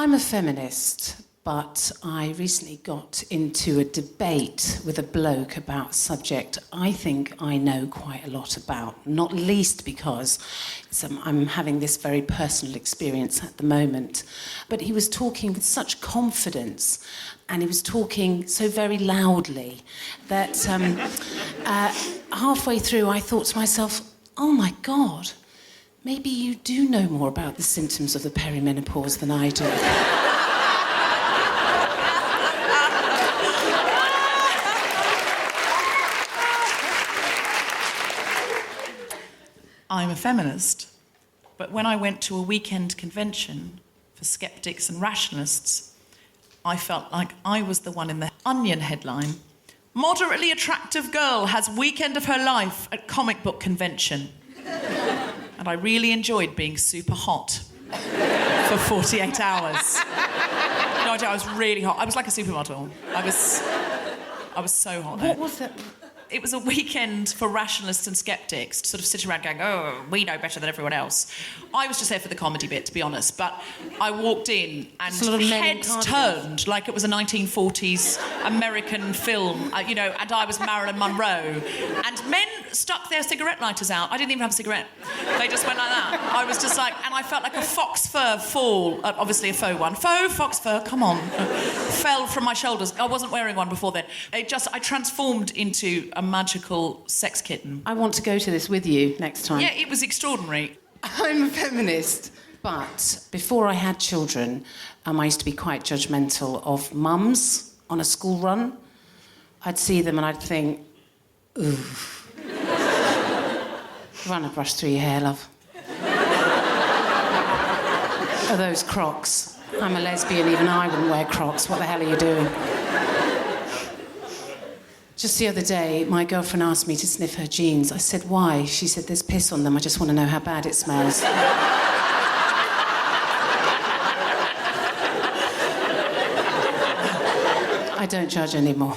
I'm a feminist, but I recently got into a debate with a bloke about a subject I think I know quite a lot about, not least because I'm having this very personal experience at the moment. But he was talking with such confidence, and he was talking so very loudly that halfway through I thought to myself, oh my God, maybe you do know more about the symptoms of the perimenopause than I do. I'm a feminist, but when I went to a weekend convention for skeptics and rationalists, I felt like I was the one in the Onion headline. Moderately attractive girl has weekend of her life at comic book convention. And I really enjoyed being super hot for 48 hours. No idea, I was really hot. I was like a supermodel. I was so hot. What was it? It was a weekend for rationalists and skeptics to sort of sit around going, oh, we know better than everyone else. I was just there for the comedy bit, to be honest, but I walked in and heads turned like it was a 1940s American film, and I was Marilyn Monroe. And men stuck their cigarette lighters out. I didn't even have a cigarette. They just went like that. I was just like, and I felt like a fox fur fall, obviously a faux one. Faux fox fur, come on. Fell from my shoulders. I wasn't wearing one before then. I transformed into a magical sex kitten. I want to go to this with you next time. Yeah, it was extraordinary. I'm a feminist, but before I had children, I used to be quite judgmental of mums on a school run. I'd see them and I'd think, ooh. Run a brush through your hair, love. Are those Crocs? I'm a lesbian, even I wouldn't wear Crocs. What the hell are you doing? Just the other day, my girlfriend asked me to sniff her jeans. I said, why? She said, there's piss on them. I just want to know how bad it smells. I don't judge anymore.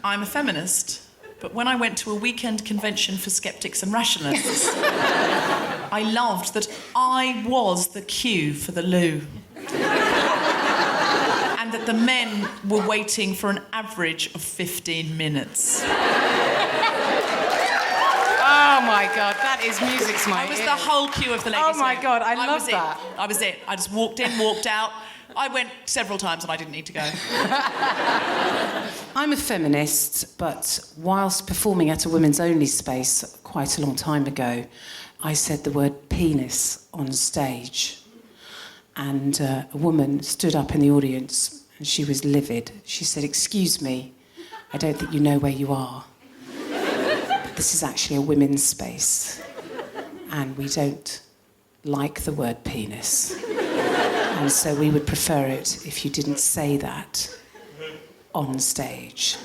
I'm a feminist, but when I went to a weekend convention for skeptics and rationalists, I loved that I was the queue for the loo. And that the men were waiting for an average of 15 minutes. Oh my God, that is music to my ears. I was the whole queue of the ladies' Oh my room. God, I love that. I was it. I just walked in, walked out. I went several times and I didn't need to go. I'm a feminist, but whilst performing at a women's only space quite a long time ago, I said the word penis on stage. And a woman stood up in the audience and she was livid. She said, excuse me, I don't think you know where you are. But this is actually a women's space. And we don't like the word penis. And so we would prefer it if you didn't say that on stage.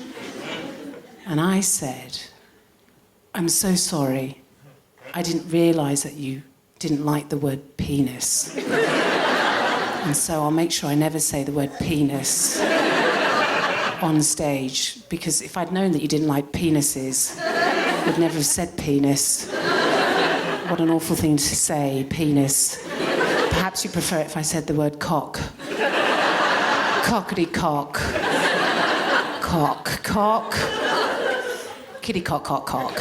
And I said, I'm so sorry. I didn't realise that you didn't like the word penis. And so I'll make sure I never say the word penis on stage, because if I'd known that you didn't like penises, I'd never have said penis. What an awful thing to say, penis. Perhaps you prefer it if I said the word cock. Cockity cock. Cock, cock. Kitty cock, cock, cock.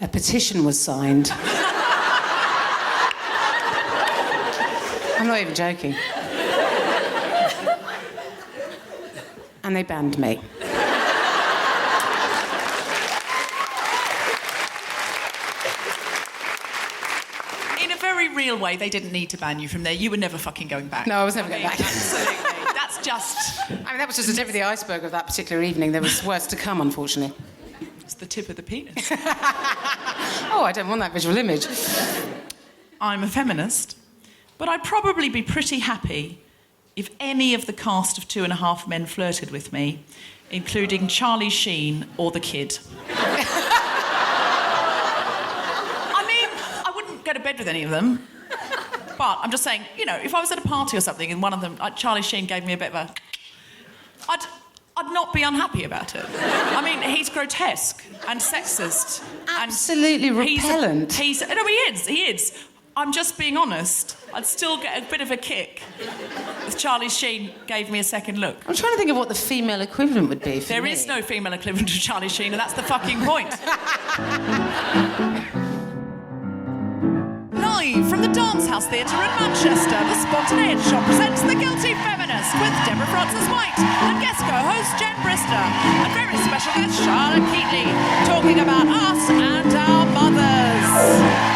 A petition was signed. I'm not even joking. And they banned me. In a very real way, they didn't need to ban you from there. You were never fucking going back. No, I was never going back. Absolutely. That's just... I mean, that was just the tip of the iceberg of that particular evening. There was worse to come, unfortunately. It's the tip of the penis. Oh, I don't want that visual image. I'm a feminist, but I'd probably be pretty happy if any of the cast of 2.5 Men flirted with me, including Charlie Sheen or the kid. I mean, I wouldn't go to bed with any of them, but I'm just saying, if I was at a party or something and one of them, Charlie Sheen gave me a bit of a... I'd not be unhappy about it. I mean, he's grotesque and sexist absolutely repellent. He is. I'm just being honest. I'd still get a bit of a kick if Charlie Sheen gave me a second look. I'm trying to think of what the female equivalent would be for There me. is no female equivalent to Charlie Sheen, and that's the fucking point. Live from the Dancehouse Theatre in Manchester, the Spontaneity Shop presents The Guilty Feminist with Deborah Frances-White and guest co-host Jen Brister and very special guest Charlotte Keatley, talking about us and our mothers.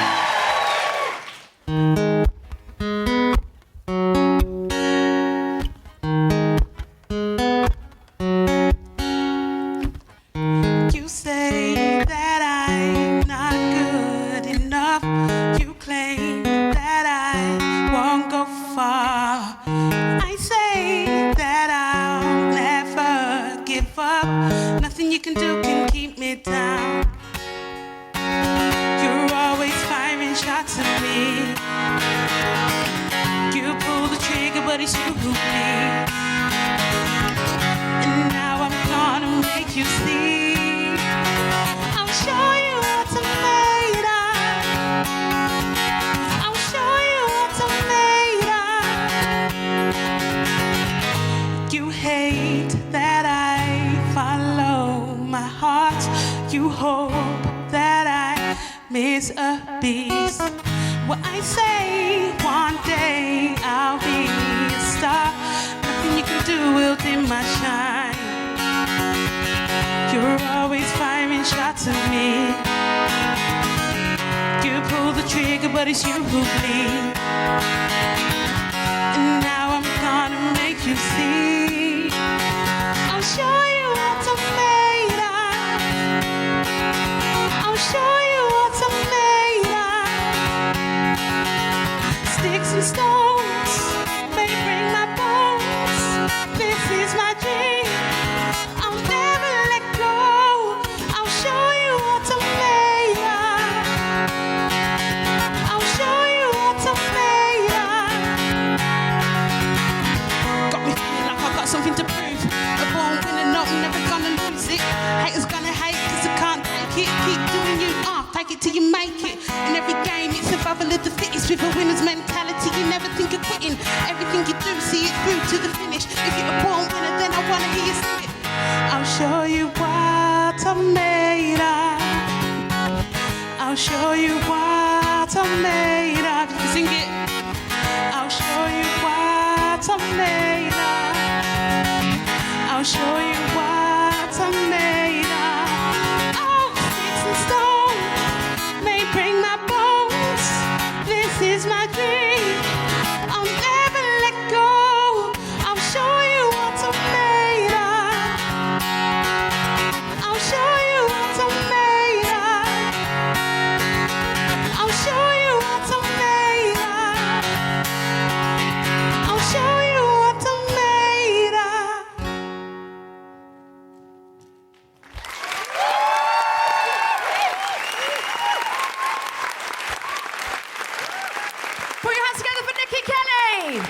Put your hands together for Nicki Kelly!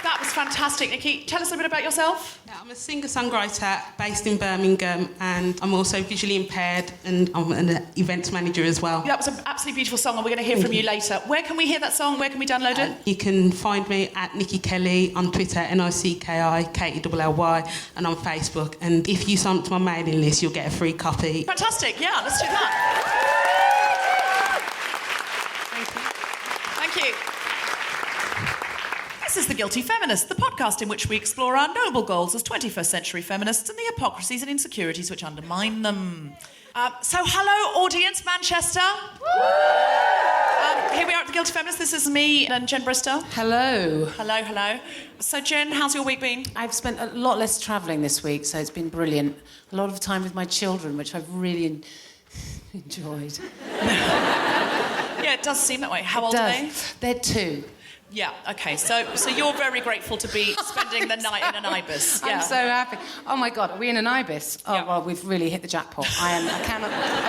That was fantastic, Nicki. Tell us a bit about yourself. I'm a singer-songwriter based in Birmingham, and I'm also visually impaired, and I'm an events manager as well. That was an absolutely beautiful song, and we're going to hear from you later. Where can we hear that song? Where can we download it? You can find me at Nicki Kelly on Twitter, NICKI, and on Facebook. And if you sign up to my mailing list, you'll get a free copy. Fantastic, yeah, let's do that. Thank you. This is The Guilty Feminist, the podcast in which we explore our noble goals as 21st century feminists and the hypocrisies and insecurities which undermine them. So, hello, audience, Manchester. Here we are at The Guilty Feminist. This is me and Jen Brister. Hello. Hello, hello. So, Jen, how's your week been? I've spent a lot less travelling this week, so it's been brilliant. A lot of time with my children, which I've really enjoyed. Yeah, it does seem that way. How old are they? They're 2. Yeah, OK. So you're very grateful to be spending the night in an ibis. Yeah. I'm so happy. Oh, my God, are we in an ibis? Oh, yeah. Well, we've really hit the jackpot. I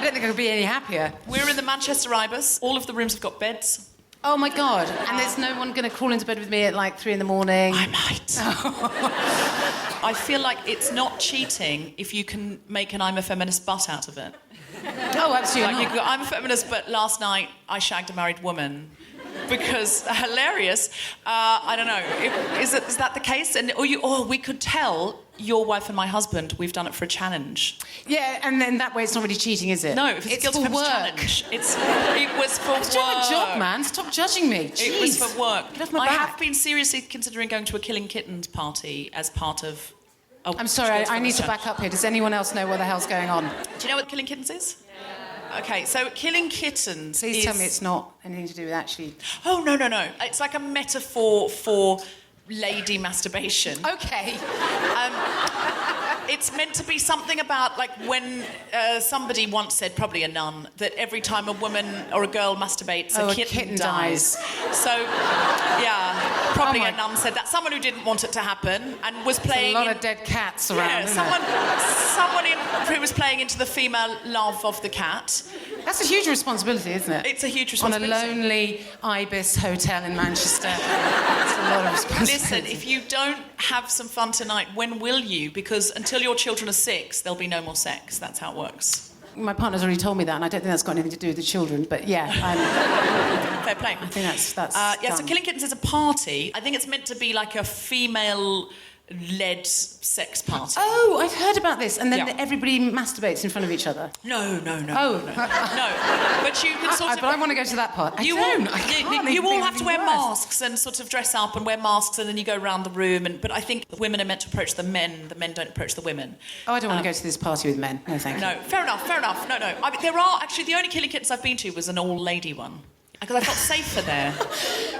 don't think I could be any happier. We're in the Manchester ibis. All of the rooms have got beds. Oh my God. And there's no one going to crawl into bed with me at like 3 a.m. I might. I feel like it's not cheating if you can make an I'm a feminist butt out of it. Oh, absolutely. Like, you go, I'm a feminist, but last night I shagged a married woman. Because hilarious. I don't know. Is that the case? And we could tell your wife and my husband we've done it for a challenge. Yeah, and then that way it's not really cheating, is it? No, if it's for work. Challenge. It was for work. I'm doing my job, man. Stop judging me. Jeez. It was for work. Get off my I back. have been seriously considering going to a Killing Kittens party as part of. I'm sorry, I need to back up here. Does anyone else know what the hell's going on? Do you know what Killing Kittens is? Okay, so Killing Kittens Please tell me it's not anything to do with actually... Oh, no. It's like a metaphor for lady masturbation. Okay. It's meant to be something about, like, when somebody once said, probably a nun, that every time a woman or a girl masturbates, a kitten dies. So, yeah, probably a nun said that. Someone who didn't want it to happen and was playing... There's a lot of dead cats around, someone who was playing into the female love of the cat. That's a huge responsibility, isn't it? It's a huge responsibility. On a lonely Ibis hotel in Manchester. It's a lot of responsibility. Listen, if you don't have some fun tonight, when will you? Because until your children are 6, there'll be no more sex. That's how it works. My partner's already told me that, and I don't think that's got anything to do with the children, but yeah. Fair play. I think that's yeah, so Killing Kittens is a party. I think it's meant to be like a female-led sex party. Oh, I've heard about this. And then everybody masturbates in front of each other. No. Oh. No. But you can sort of... But I want to go to that part. You all have to wear masks and sort of dress up and wear masks, and then you go around the room. But I think the women are meant to approach the men don't approach the women. Oh, I don't want to go to this party with men. No, thank you. No, fair enough. No. I mean, there are... Actually, the only Killing Kittens I've been to was an all-lady one. Because I felt safer there.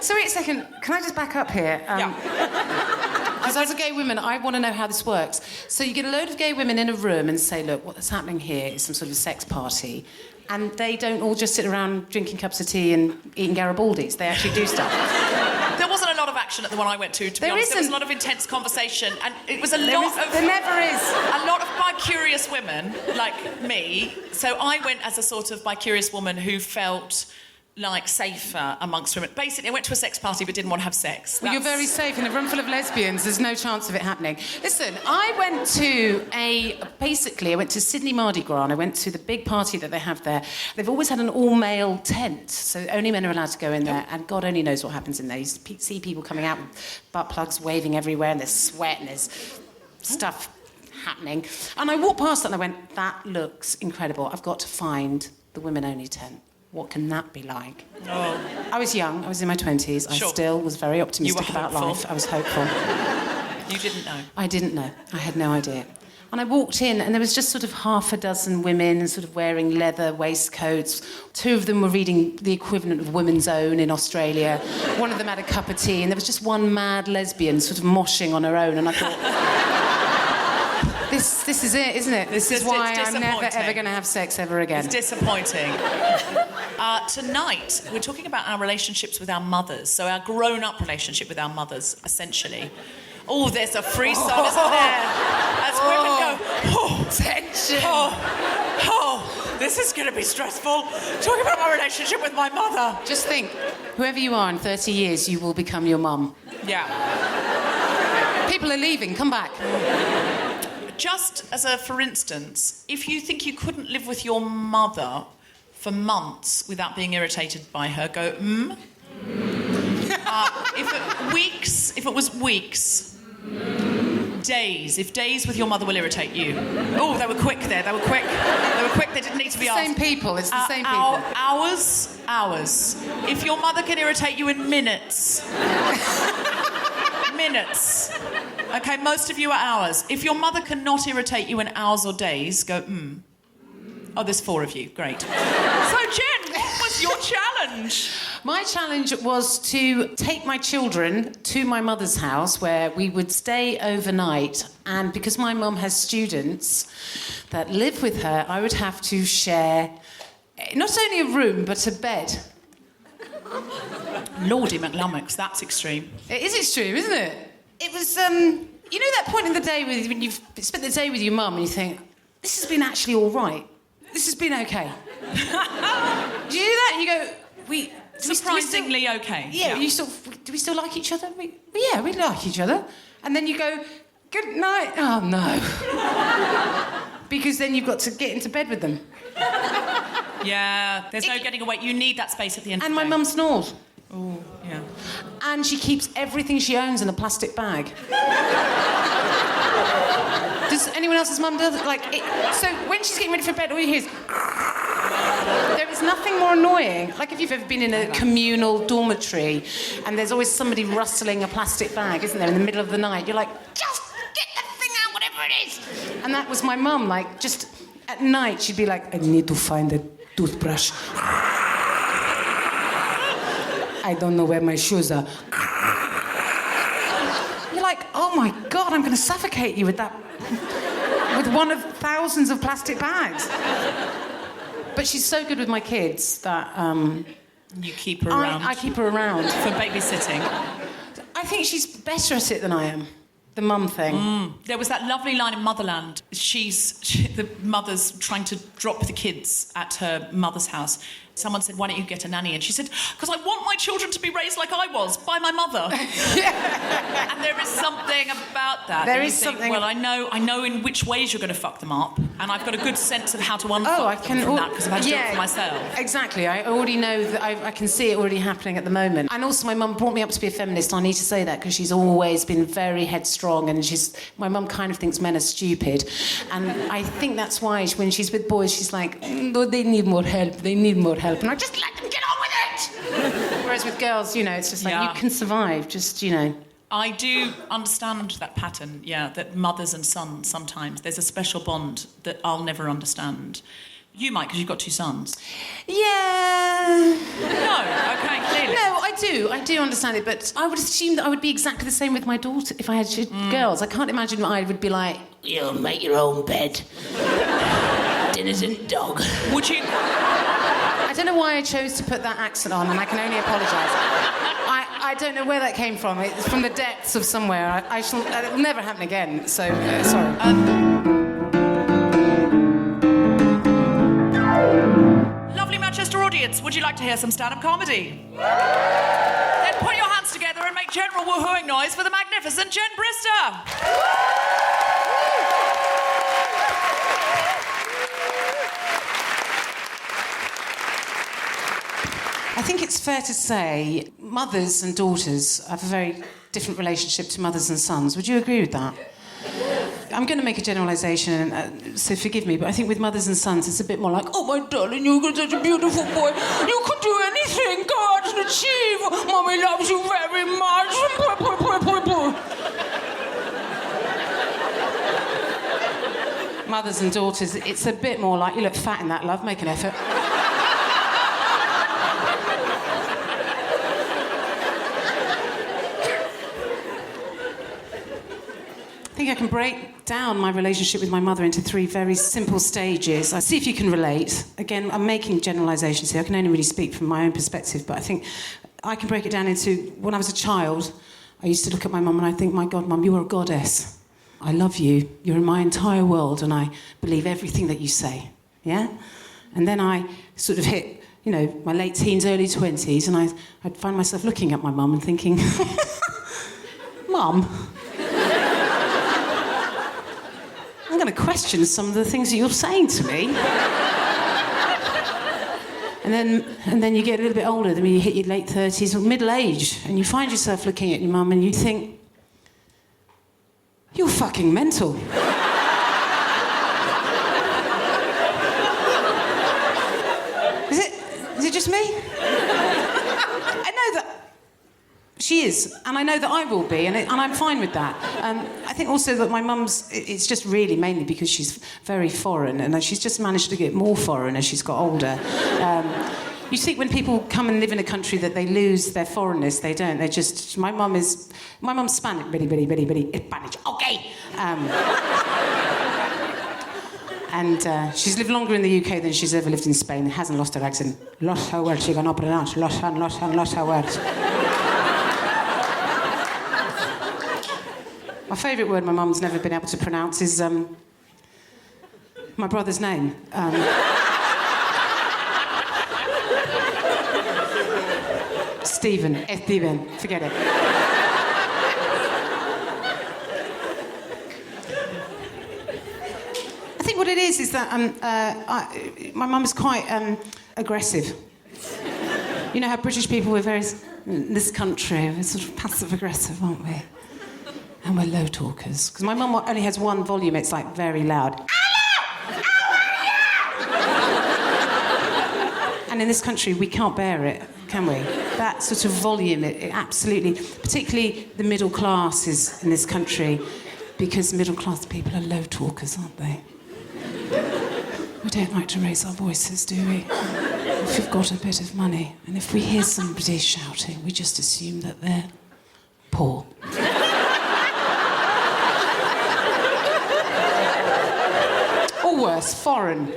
So wait a second, can I just back up here? Because as a gay woman, I want to know how this works. So you get a load of gay women in a room and say, look, what's happening here is some sort of sex party. And they don't all just sit around drinking cups of tea and eating Garibaldis. They actually do stuff. There wasn't a lot of action at the one I went to be honest. There was a lot of intense conversation, and it was There never is. A lot of bi-curious women, like me. So I went as a sort of bi-curious woman who felt... like safer amongst women. Basically, I went to a sex party but didn't want to have sex. Well, you're very safe in a room full of lesbians. There's no chance of it happening. Listen, I went to Sydney Mardi Gras, and I went to the big party that they have there. They've always had an all-male tent, so only men are allowed to go in there, and God only knows what happens in there. You see people coming out with butt plugs waving everywhere, and there's sweat, and there's stuff happening. And I walked past it, and I went, that looks incredible. I've got to find the women-only tent. What can that be like? Oh. I was young. I was in my 20s. I still was very optimistic about life. I was hopeful. You didn't know? I didn't know. I had no idea. And I walked in, and there was just sort of half a dozen women sort of wearing leather waistcoats. 2 of them were reading the equivalent of Women's Own in Australia. One of them had a cup of tea, and there was just one mad lesbian sort of moshing on her own. And I thought... This is it, isn't it? This is why I'm never, ever going to have sex ever again. It's disappointing. Tonight, we're talking about our relationships with our mothers, so our grown-up relationship with our mothers, essentially. Oh, there's a free song, isn't there? As women go, tension. This is going to be stressful. Talking about my relationship with my mother. Just think, whoever you are in 30 years, you will become your mum. Yeah. People are leaving, come back. Just as a for instance, if you think you couldn't live with your mother for months without being irritated by her, go, if it was weeks, days. If days with your mother will irritate you. Oh, they were quick there. They were quick. They didn't need to be asked. Same people. It's the same people. Hours. If your mother can irritate you in minutes. Minutes. Okay, most of you are hours. If your mother cannot irritate you in hours or days, go, Oh, there's 4 of you. Great. So, Jen, what was your challenge? My challenge was to take my children to my mother's house where we would stay overnight. And because my mum has students that live with her, I would have to share not only a room, but a bed. Lordy McLummocks, that's extreme. It is extreme, isn't it? It was, you know that point in the day when you've spent the day with your mum and you think, this has been actually all right. This has been okay. Do you do that? And you go, Surprisingly okay. Yeah. Do we still like each other? We like each other. And then you go, good night. Oh, no. Because then you've got to get into bed with them. Yeah, there's no getting away. You need that space at the end of the day. And my mum snores. Oh, yeah. And she keeps everything she owns in a plastic bag. Does anyone else's mum do that? So when she's getting ready for bed, all you hear is... There is nothing more annoying. Like if you've ever been in a communal dormitory and there's always somebody rustling a plastic bag, isn't there, in the middle of the night. You're like, just get the thing out, whatever it is. And that was my mum, like, just at night, she'd be like, I need to find a toothbrush. I don't know where my shoes are. You're like, oh my God, I'm going to suffocate you with that, with one of thousands of plastic bags. But she's so good with my kids that... you keep her around. I keep her around. For babysitting. I think she's better at it than I am. The mum thing. There was that lovely line in Motherland. The mother's trying to drop the kids at her mother's house. Someone said, why don't you get a nanny? And she said, because I want my children to be raised like I was, by my mother. And there is something about that. There is something... Well, I know in which ways you're going to fuck them up, and I've got a good sense of how to unfuck them from that, because I've had to do it for myself. Exactly. I already know that I can see it already happening at the moment. And also my mum brought me up to be a feminist. I need to say that, because she's always been very headstrong, and my mum kind of thinks men are stupid. And I think that's why when she's with boys, she's like, oh, they need more help, and I just let them get on with it. Whereas with girls, it's just like, you can survive, just, I do understand that pattern, that mothers and sons sometimes, there's a special bond that I'll never understand. You might, because you've got 2 sons. Yeah. No, okay, clearly. No, I do understand it, but I would assume that I would be exactly the same with my daughter if I had girls. I can't imagine I would be like, you make your own bed. Dinner's in dog. Would you... I don't know why I chose to put that accent on, and I can only apologise. I don't know where that came from. It's from the depths of somewhere. It'll never happen again, so sorry. Lovely Manchester audience, would you like to hear some stand-up comedy? Then put your hands together and make general woohooing noise for the magnificent Jen Brister! I think it's fair to say mothers and daughters have a very different relationship to mothers and sons. Would you agree with that? I'm going to make a generalisation, so forgive me, but I think with mothers and sons, it's a bit more like, oh, my darling, you're such a beautiful boy. You can do anything God can achieve. Mommy loves you very much. Mothers and daughters, it's a bit more like, you look fat in that, love, make an effort. I think I can break down my relationship with my mother into 3 very simple stages. I see if you can relate. Again, I'm making generalisations here. I can only really speak from my own perspective, but I think I can break it down into when I was a child, I used to look at my mum and I think, my God, Mum, you are a goddess. I love you. You're in my entire world and I believe everything that you say. Yeah? And then I sort of hit, my late teens, early 20s, and I'd find myself looking at my mum and thinking, Mum, I'm going to question some of the things that you're saying to me. And then you get a little bit older, then you hit your late 30s or middle age, and you find yourself looking at your mum and you think, you're fucking mental. Is it just me? I know that she is, and I know that I will be, and I'm fine with that. I think also that my mum's, it's just really mainly because she's very foreign, and she's just managed to get more foreign as she's got older. You think when people come and live in a country that they lose their foreignness, they don't. They just... My mum's Spanish, very Spanish, okay. And she's lived longer in the UK than she's ever lived in Spain. Hasn't lost her accent. Lost her words, she cannot pronounce. Lost her words. My favourite word my mum's never been able to pronounce is my brother's name. Stephen. Forget it. I think what it is that my mum is quite aggressive. You know how British people, we're very... In this country, we're sort of passive-aggressive, aren't we? And we're low talkers. Because my mum only has one volume, it's like very loud. Hello! How are you? And in this country, we can't bear it, can we? That sort of volume, it absolutely... Particularly the middle classes in this country, because middle-class people are low talkers, aren't they? We don't like to raise our voices, do we? If we've got a bit of money, and if we hear somebody shouting, we just assume that they're poor. Or worse, foreign.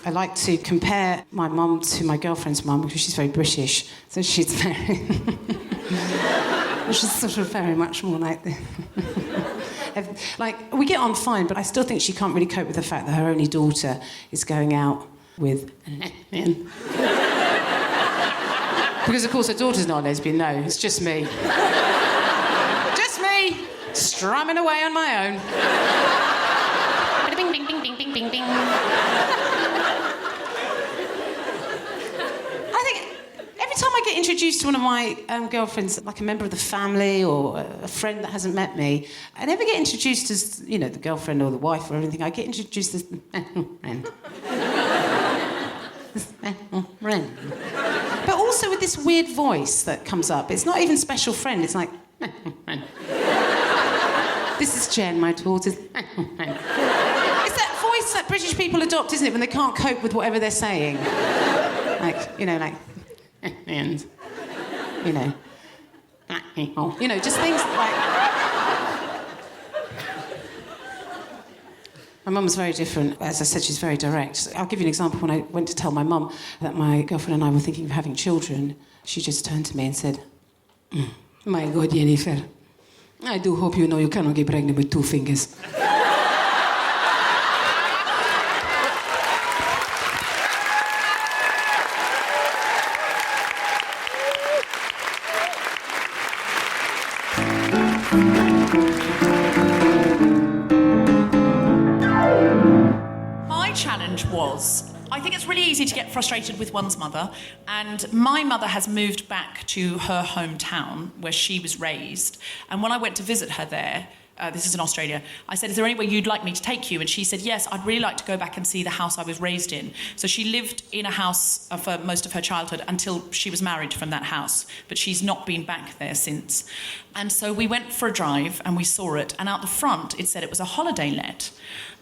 I like to compare my mum to my girlfriend's mum because she's very British, so she's very... she's sort of very much more like this. Like, we get on fine, but I still think she can't really cope with the fact that her only daughter is going out with a lesbian. Because, of course, her daughter's not a lesbian, no, it's just me. Just me, strumming away on my own. Bing, bing, bing, bing, bing, bing, bing. Every time I get introduced to one of my girlfriends, like a member of the family or a friend that hasn't met me, I never get introduced as, you know, the girlfriend or the wife or anything. I get introduced as friend. Friend. But also with this weird voice that comes up. It's not even special friend, it's like... This is Jen, my daughter's... It's that voice that British people adopt, isn't it, when they can't cope with whatever they're saying? Like, you know, like... And, you know, just things like... My mum's very different. As I said, she's very direct. I'll give you an example. When I went to tell my mum that my girlfriend and I were thinking of having children, she just turned to me and said, my God, Jennifer, I do hope you know you cannot get pregnant with 2 fingers. I think it's really easy to get frustrated with one's mother, and my mother has moved back to her hometown where she was raised, and when I went to visit her there, this is in Australia, I said, is there anywhere you'd like me to take you? And she said, yes, I'd really like to go back and see the house I was raised in. So she lived in a house for most of her childhood until she was married from that house, but she's not been back there since. And so we went for a drive and we saw it, and out the front it said it was a holiday let.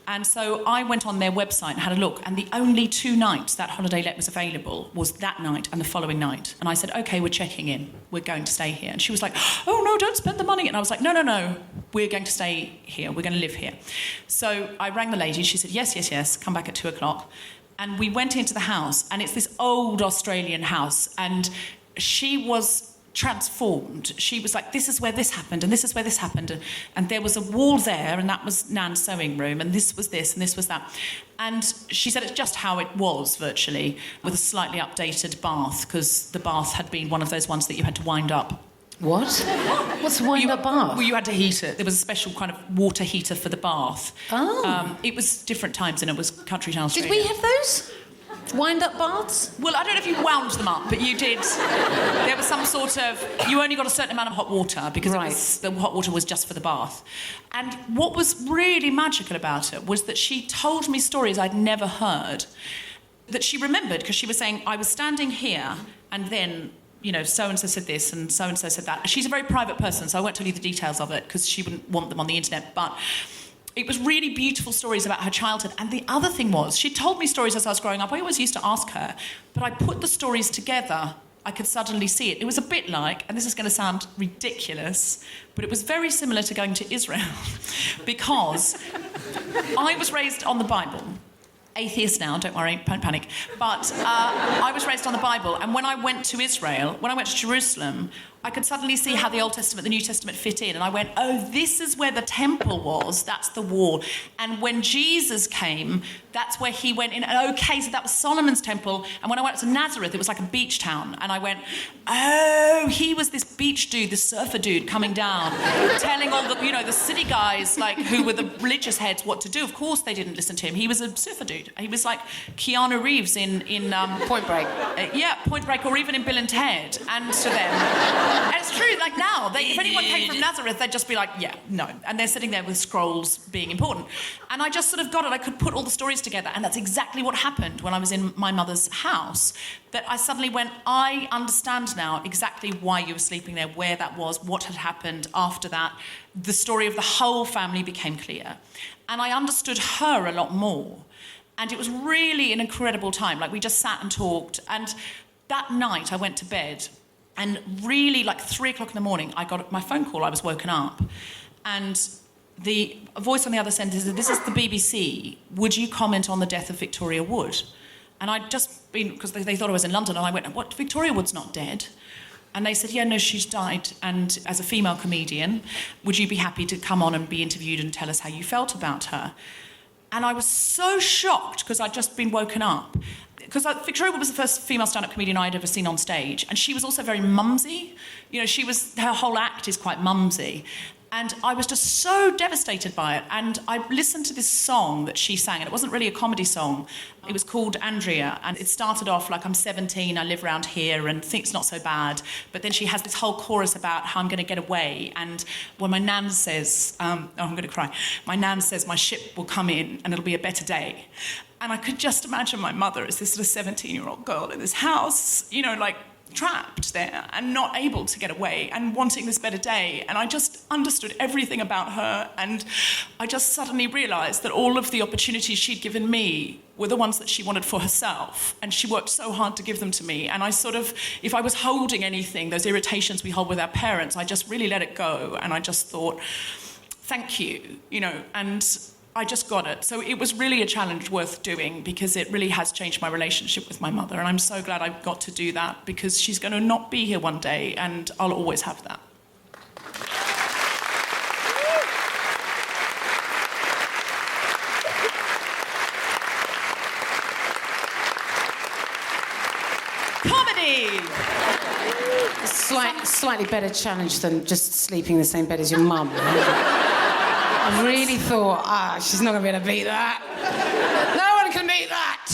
And so I went on their website and had a look, and the only 2 nights that holiday let was available was that night and the following night. And I said, OK, we're checking in. We're going to stay here. And she was like, oh, no, don't spend the money. And I was like, no, we're going to stay here. We're going to live here. So I rang the lady. She said, yes, come back at 2 o'clock. And we went into the house, and it's this old Australian house, and she was transformed. She was like, this is where this happened, and this is where this happened, and there was a wall there, and that was Nan's sewing room, and this was this, and this was that. And she said it's just how it was, virtually, with a slightly updated bath, because the bath had been one of those ones that you had to wind up. What? What's a wind-up bath? Well, you had to heat it. There was a special kind of water heater for the bath. Oh. It was different times, and it was country town Australia. Did we have those? Wind-up baths? Well, I don't know if you wound them up, but you did. There was some sort of... You only got a certain amount of hot water because the hot water was just for the bath. And what was really magical about it was that she told me stories I'd never heard, that she remembered, because she was saying, I was standing here, and then, you know, so-and-so said this, and so-and-so said that. She's a very private person, so I won't tell you the details of it, because she wouldn't want them on the internet, but... It was really beautiful stories about her childhood. And the other thing was, she told me stories as I was growing up. I always used to ask her, but I put the stories together, I could suddenly see it. It was a bit like, and this is going to sound ridiculous, but it was very similar to going to Israel because I was raised on the Bible. Atheist now, don't worry, don't panic. But I was raised on the Bible, and when I went to Israel, when I went to Jerusalem, I could suddenly see how the Old Testament, the New Testament fit in. And I went, oh, this is where the temple was. That's the wall. And when Jesus came, that's where he went in. Okay, so that was Solomon's temple. And when I went to Nazareth, it was like a beach town. And I went, oh, he was this beach dude, this surfer dude coming down, telling all the, the city guys, like, who were the religious heads what to do. Of course they didn't listen to him. He was a surfer dude. He was like Keanu Reeves in Point Break. Point Break, or even in Bill and Ted. And to them. And it's true, like now, if anyone came from Nazareth, they'd just be like, yeah, no. And they're sitting there with scrolls being important. And I just sort of got it. I could put all the stories together. And that's exactly what happened when I was in my mother's house. That I suddenly went, I understand now exactly why you were sleeping there, where that was, what had happened after that. The story of the whole family became clear. And I understood her a lot more. And it was really an incredible time. Like, we just sat and talked. And that night I went to bed. And really, like 3 o'clock in the morning, I got my phone call. I was woken up. And the voice on the other end said, this is the BBC. Would you comment on the death of Victoria Wood? And I'd just been, because they thought I was in London, and I went, what, Victoria Wood's not dead? And they said, yeah, no, she's died. And as a female comedian, would you be happy to come on and be interviewed and tell us how you felt about her? And I was so shocked, because I'd just been woken up. Because Victoria Wood was the first female stand-up comedian I'd ever seen on stage. And she was also very mumsy. Her whole act is quite mumsy. And I was just so devastated by it. And I listened to this song that she sang, and it wasn't really a comedy song. It was called Andrea, and it started off like, I'm 17, I live around here, and think's not so bad. But then she has this whole chorus about how I'm going to get away. And when my nan says, I'm going to cry, my nan says my ship will come in and it'll be a better day. And I could just imagine my mother as this sort of 17-year-old girl in this house, like, trapped there and not able to get away and wanting this better day. And I just understood everything about her, and I just suddenly realised that all of the opportunities she'd given me were the ones that she wanted for herself, and she worked so hard to give them to me. And I sort of, if I was holding anything, those irritations we hold with our parents, I just really let it go, and I just thought, thank you, and I just got it. So it was really a challenge worth doing, because it really has changed my relationship with my mother. And I'm so glad I got to do that, because she's going to not be here one day, and I'll always have that. Comedy! Slightly better challenge than just sleeping in the same bed as your mum. I really thought, she's not going to be able to beat that. No one can beat that.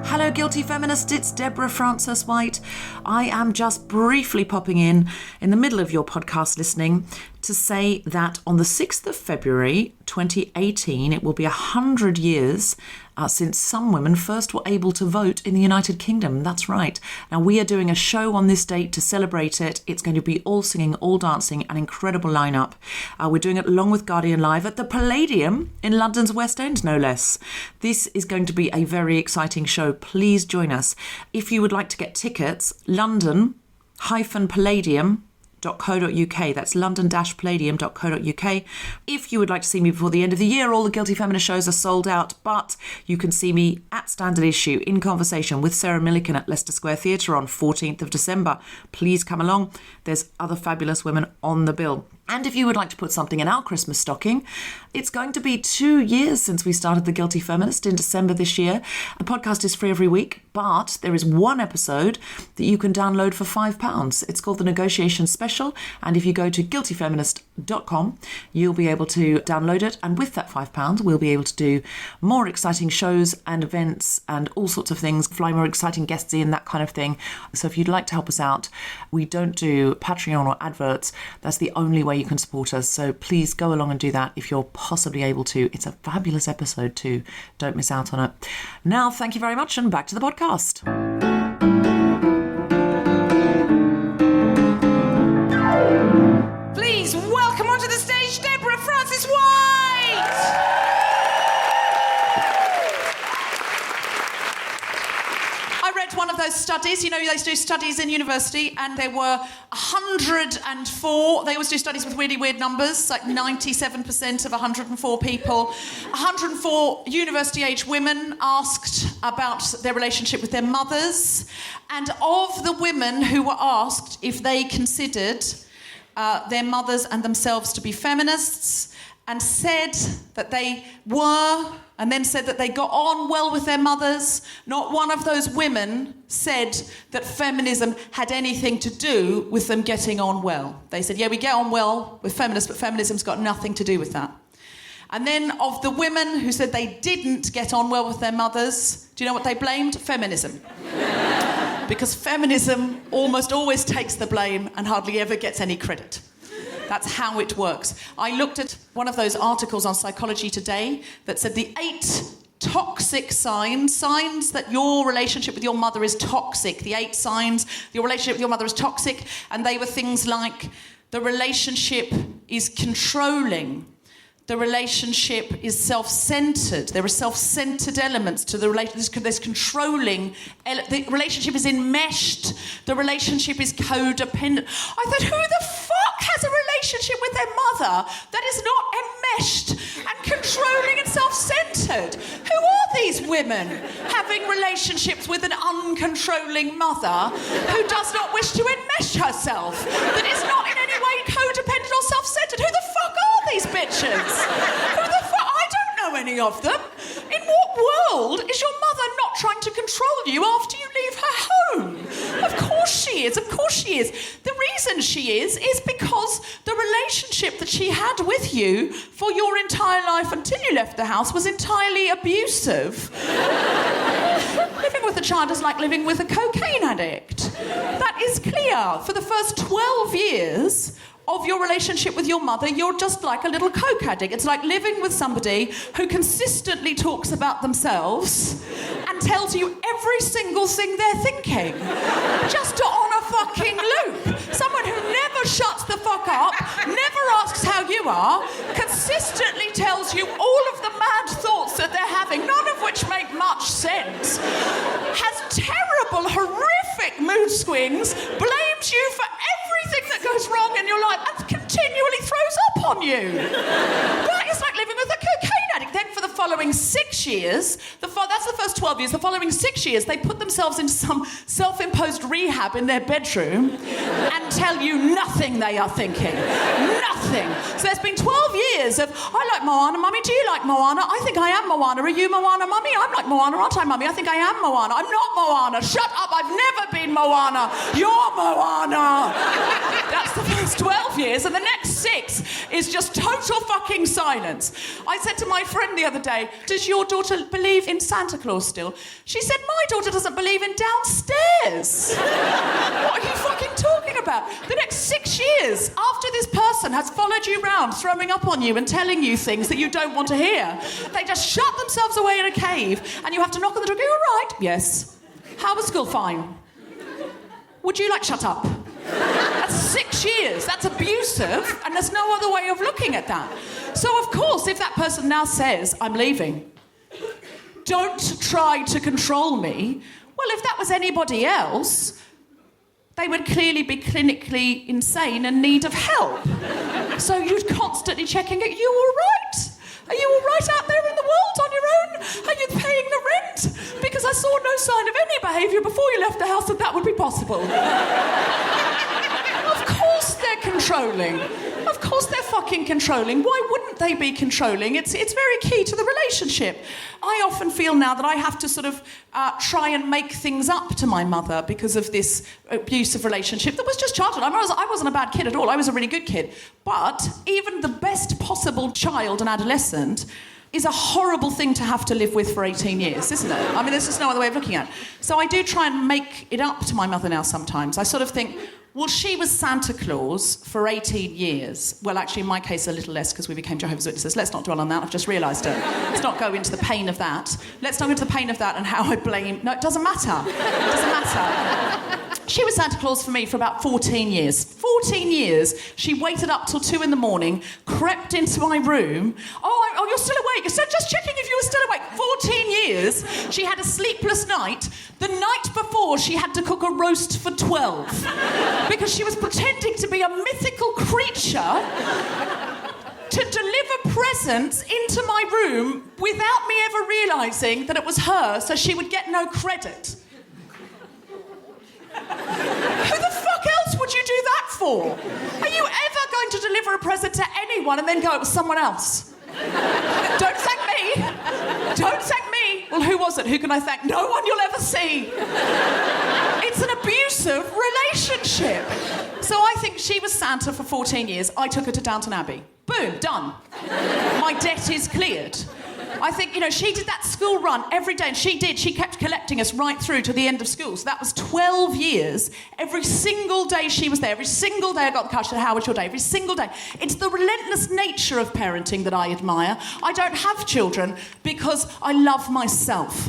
Hello, Guilty Feminist, it's Deborah Frances-White. I am just briefly popping in the middle of your podcast listening to say that on the 6th of February 2018, it will be 100 years since some women first were able to vote in the United Kingdom. That's right. Now, we are doing a show on this date to celebrate it. It's going to be all singing, all dancing, an incredible lineup. We're doing it along with Guardian Live at the Palladium in London's West End, no less. This is going to be a very exciting show. Please join us. If you would like to get tickets, London-Palladium.co.uk. That's london-palladium.co.uk. If you would like to see me before the end of the year, all the Guilty Feminist shows are sold out, but you can see me at Standard Issue in conversation with Sarah Millican at Leicester Square Theatre on 14th of December. Please come along. There's other fabulous women on the bill. And if you would like to put something in our Christmas stocking, it's going to be 2 years since we started The Guilty Feminist in December this year. The podcast is free every week, but there is one episode that you can download for £5. It's called The Negotiation Special, and if you go to guiltyfeminist.com, you'll be able to download it, and with that £5, we'll be able to do more exciting shows and events and all sorts of things, fly more exciting guests in, that kind of thing. So if you'd like to help us out, we don't do Patreon or adverts. That's the only way you can support us, so please go along and do that if you're possibly able to. It's a fabulous episode too. Don't miss out on it. Now, thank you very much, and back to the podcast. Please welcome onto the stage Deborah Frances-White. I read one of those studies. You know, they do studies in university, and there were 104. They always do studies with really weird numbers, like 97% of 104 people. 104 university-age women asked about their relationship with their mothers. And of the women who were asked if they considered their mothers and themselves to be feminists, and said that they were, and then said that they got on well with their mothers, not one of those women said that feminism had anything to do with them getting on well. They said, yeah, we get on well with feminists, but feminism's got nothing to do with that. And then of the women who said they didn't get on well with their mothers, do you know what they blamed? Feminism. Because feminism almost always takes the blame and hardly ever gets any credit. That's how it works. I looked at one of those articles on Psychology Today that said the 8 toxic signs that your relationship with your mother is toxic. The 8 signs your relationship with your mother is toxic. And they were things like the relationship is controlling. The relationship is self-centred. There are self-centred elements to the relationship. There's controlling. The relationship is enmeshed. The relationship is codependent. I thought, who the fuck has a relationship with their mother that is not enmeshed and controlling and self-centred? Who are these women having relationships with an uncontrolling mother who does not wish to enmesh herself, that is not in any way codependent or self-centred? Who the fuck are these bitches? Who the fuck? I don't know any of them. In what world is your mother not trying to control you after you leave her home? Of course she is. Of course she is. The reason she is because the relationship that she had with you for your entire life until you left the house was entirely abusive. Living with a child is like living with a cocaine addict. That is clear. For the first 12 years of your relationship with your mother, you're just like a little coke addict. It's like living with somebody who consistently talks about themselves and tells you every single thing they're thinking, just on a fucking loop. Someone who never shuts the fuck up, never asks how you are, consistently tells you all of the mad thoughts that they're having, none of which make much sense, has terrible, horrific mood swings, blames you for everything that goes wrong in your life, and continually throws up on you. That is like living with a cocaine addict. Then for the following 6 years, that's the first 12 years, the following 6 years, they put themselves into some self-imposed rehab in their bedroom and tell you nothing they are thinking. Nothing. So there's been 12 years of, I like Moana, Mummy, do you like Moana? I think I am Moana. Are you Moana, Mummy? I'm like Moana, aren't I, Mummy? I think I am Moana. I'm not Moana. Shut up, I've never been Moana. You're Moana. That's the first 12 years, and the next 6 is just total fucking silence. I said to my friend the other day, does your daughter believe in Santa Claus still? She said, my daughter doesn't believe in downstairs. What are you fucking talking about? The next 6 years, after this person has followed you round, throwing up on you and telling you things that you don't want to hear, they just shut themselves away in a cave, and you have to knock on the door and go, all right? Yes. How was school? Fine. Would you like shut up? That's 6 years. That's abusive, and there's no other way of looking at that. So, of course, if that person now says, I'm leaving, don't try to control me, well, if that was anybody else, they would clearly be clinically insane and need of help. So you'd constantly checking, are you all right? Are you all right out there in the world on your own? Are you paying the rent? Because I saw no sign of any behaviour before you left the house that would be possible. Of course they're controlling. Of course they're fucking controlling. Why wouldn't they be controlling? It's very key to the relationship. I often feel now that I have to sort of try and make things up to my mother because of this abusive relationship that was just childhood. I wasn't a bad kid at all. I was a really good kid. But even the best possible child and adolescent is a horrible thing to have to live with for 18 years, isn't it? I mean, there's just no other way of looking at it. So I do try and make it up to my mother now sometimes. I sort of think, well, she was Santa Claus for 18 years. Well, actually, in my case, a little less, because we became Jehovah's Witnesses. Let's not dwell on that. I've just realised it. Let's not go into the pain of that. Let's not go into the pain of that and how I blame... No, it doesn't matter. It doesn't matter. She was Santa Claus for me for about 14 years. 14 years, she waited up till 2 a.m, crept into my room. Oh, you're still awake. You're just checking if you were still awake. 14 years, she had a sleepless night The night before, she had to cook a roast for 12 because she was pretending to be a mythical creature to deliver presents into my room without me ever realising that it was her, so she would get no credit. Who the fuck else would you do that for? Are you ever going to deliver a present to anyone and then go, it was someone else? Don't thank me. Don't thank me. Well, who was it? Who can I thank? No one you'll ever see. It's an abusive relationship. So I think she was Santa for 14 years. I took her to Downton Abbey. Boom, done. My debt is cleared. I think, you know, she did that school run every day, and she kept collecting us right through to the end of school. So that was 12 years. Every single day she was there. Every single day I got the couch, how was your day? Every single day. It's the relentless nature of parenting that I admire. I don't have children because I love myself.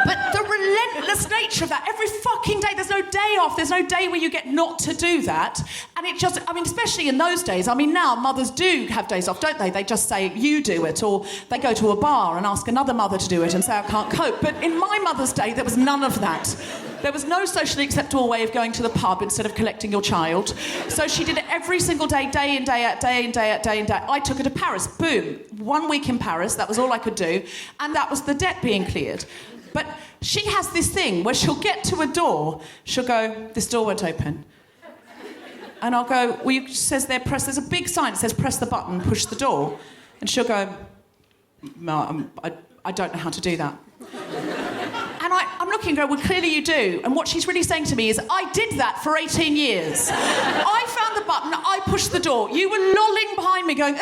But the relentless nature of that, every fucking day, there's no day off, there's no day where you get not to do that. And it just, I mean, especially in those days, I mean, now mothers do have days off, don't they? They just say, you do it, or they go to a bar and ask another mother to do it and say, I can't cope. But in my mother's day, there was none of that. There was no socially acceptable way of going to the pub instead of collecting your child. So she did it every single day, day in, day out, day in, day out, day in, day out. I took her to Paris, boom. 1 week in Paris, that was all I could do. And that was the debt being cleared. But she has this thing where she'll get to a door, she'll go, this door won't open. And I'll go, well, it says there, there's a big sign that says press the button, push the door. And she'll go, no, I don't know how to do that. And I'm looking and go, well, clearly you do. And what she's really saying to me is, I did that for 18 years. I found the button, I pushed the door. You were lolling behind me going,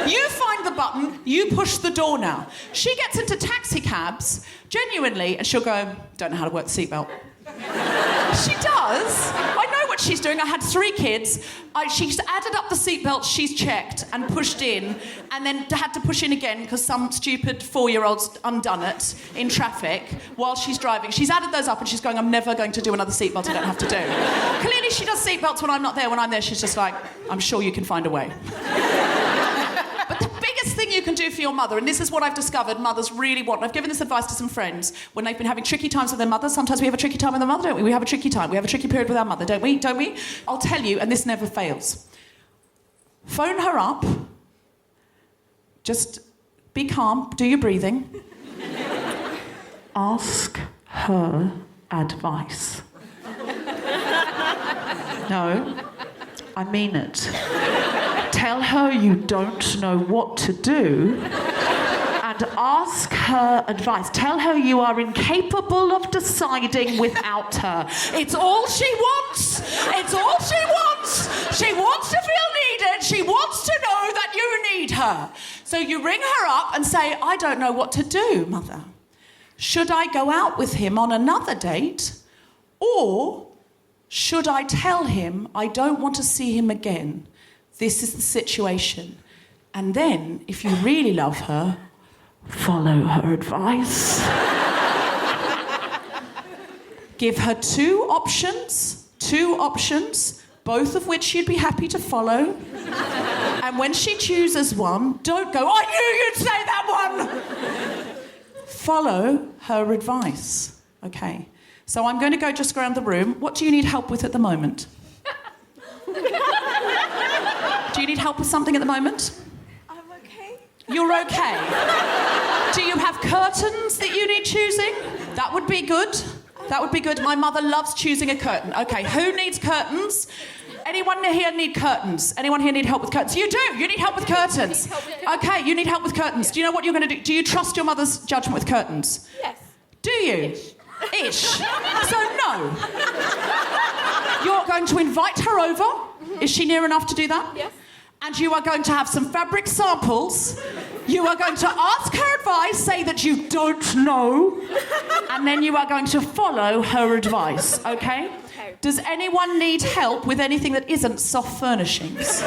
you find the button, you push the door now. She gets into taxi cabs, genuinely, and she'll go, don't know how to work the seatbelt. She does. I know what she's doing. I had 3 kids. She's added up the seatbelts she's checked and pushed in, and then had to push in again because some stupid 4-year-old's undone it in traffic while she's driving. She's added those up and she's going, I'm never going to do another seatbelt I don't have to do. Clearly she does seatbelts when I'm not there. When I'm there, she's just like, I'm sure you can find a way. Thing you can do for your mother, and this is what I've discovered mothers really want, and I've given this advice to some friends when they've been having tricky times with their mothers. Sometimes we have a tricky time with our mother, don't we? We have a tricky time. We have a tricky period with our mother, don't we? Don't we? I'll tell you, and this never fails. Phone her up. Just be calm. Do your breathing. Ask her advice. No, I mean it. Tell her you don't know what to do and ask her advice. Tell her you are incapable of deciding without her. It's all she wants. It's all she wants. She wants to feel needed. She wants to know that you need her. So you ring her up and say, I don't know what to do, mother. Should I go out with him on another date? Or should I tell him I don't want to see him again? This is the situation. And then, if you really love her, follow her advice. Give her 2 options, both of which you'd be happy to follow. And when she chooses one, don't go, I knew you'd say that one! Follow her advice. Okay. So I'm going to go just around the room. What do you need help with at the moment? Do you need help with something at the moment? I'm okay. You're okay. Do you have curtains that you need choosing? That would be good. That would be good. My mother loves choosing a curtain. Okay, who needs curtains? Anyone here need curtains? Anyone here need help with curtains? You do. You need help with curtains. Okay, you need help with curtains. Do you know what you're going to do? Do you trust your mother's judgment with curtains? Yes. Do you? Ish. So no. You're going to invite her over. Mm-hmm. Is she near enough to do that? Yes. And you are going to have some fabric samples. You are going to ask her advice, say that you don't know, and then you are going to follow her advice, okay? Okay. Does anyone need help with anything that isn't soft furnishings?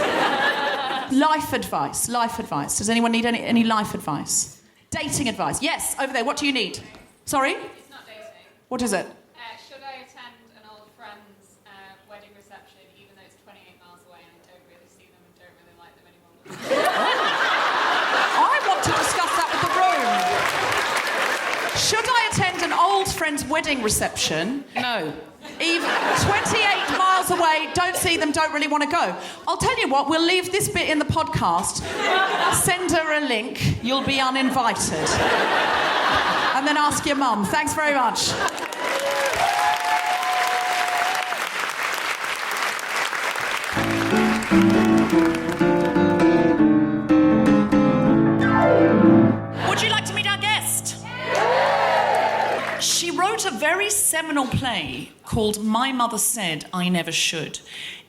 Life advice. Does anyone need any life advice? Dating advice. Yes, over there. What do you need? Sorry? It's not dating. What is it? Should I attend an old friend's wedding reception even though it's 28 miles away and I don't really see them and don't really like them anymore? I want to discuss that with the room. Should I friend's wedding reception. No. Eve, 28 miles away, don't see them, don't really want to go. I'll tell you what, we'll leave this bit in the podcast. Send her a link, you'll be uninvited. And then ask your mum. Thanks very much. Would you like to meet our guest? She wrote a very seminal play called My Mother Said I Never Should.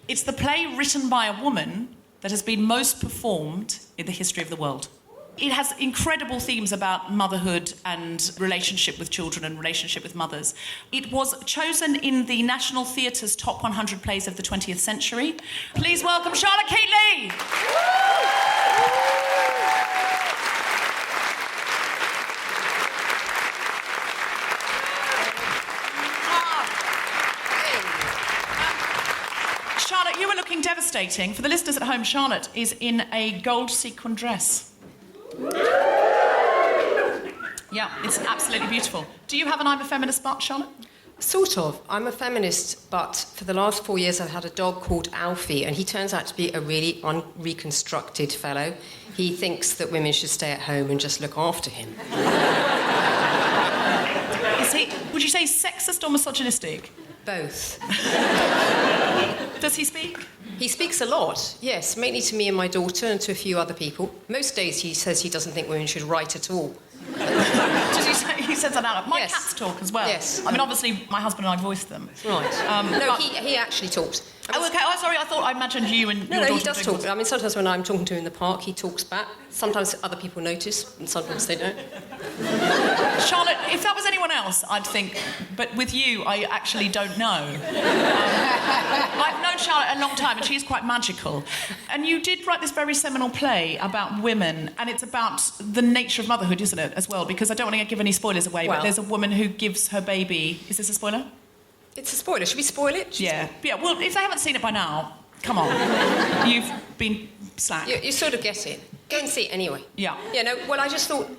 It's the play written by a woman that has been most performed in the history of the world. It has incredible themes about motherhood and relationship with children and relationship with mothers. It was chosen in the National Theatre's top 100 plays of the 20th century. Please welcome Charlotte Keatley. Charlotte, you were looking devastating. For the listeners at home, Charlotte is in a gold sequin dress. Yeah, it's absolutely beautiful. Do you have an I'm a feminist part, Charlotte? Sort of. I'm a feminist, but for the last 4 years I've had a dog called Alfie, and he turns out to be a really unreconstructed fellow. He thinks that women should stay at home and just look after him. Is he, would you say, sexist or misogynistic? Both. Does he speak? He speaks a lot, yes, mainly to me and my daughter and to a few other people. Most days he says he doesn't think women should write at all. Does he say, he says that out? My Yes. cats talk as well. Yes. I mean, obviously, my husband and I voiced them. Right. No, but- he actually talks. Oh, okay. Oh, sorry. I imagined you and your No, daughter he does doing talk. I mean, sometimes when I'm talking to him in the park, he talks back. Sometimes other people notice, and sometimes they don't. Charlotte, if that was anyone else, I'd think, but with you, I actually don't know. I've known Charlotte a long time, and she's quite magical. And you did write this very seminal play about women, and it's about the nature of motherhood, isn't it, as well? Because I don't want to give any spoilers away, but Well- there's a woman who gives her baby... Is this a spoiler? It's a spoiler. Should we spoil it? Yeah. Well, if they haven't seen it by now, come on. You've been slack. You sort of get it. Go and see it anyway. Yeah. Yeah, no, well, I just thought...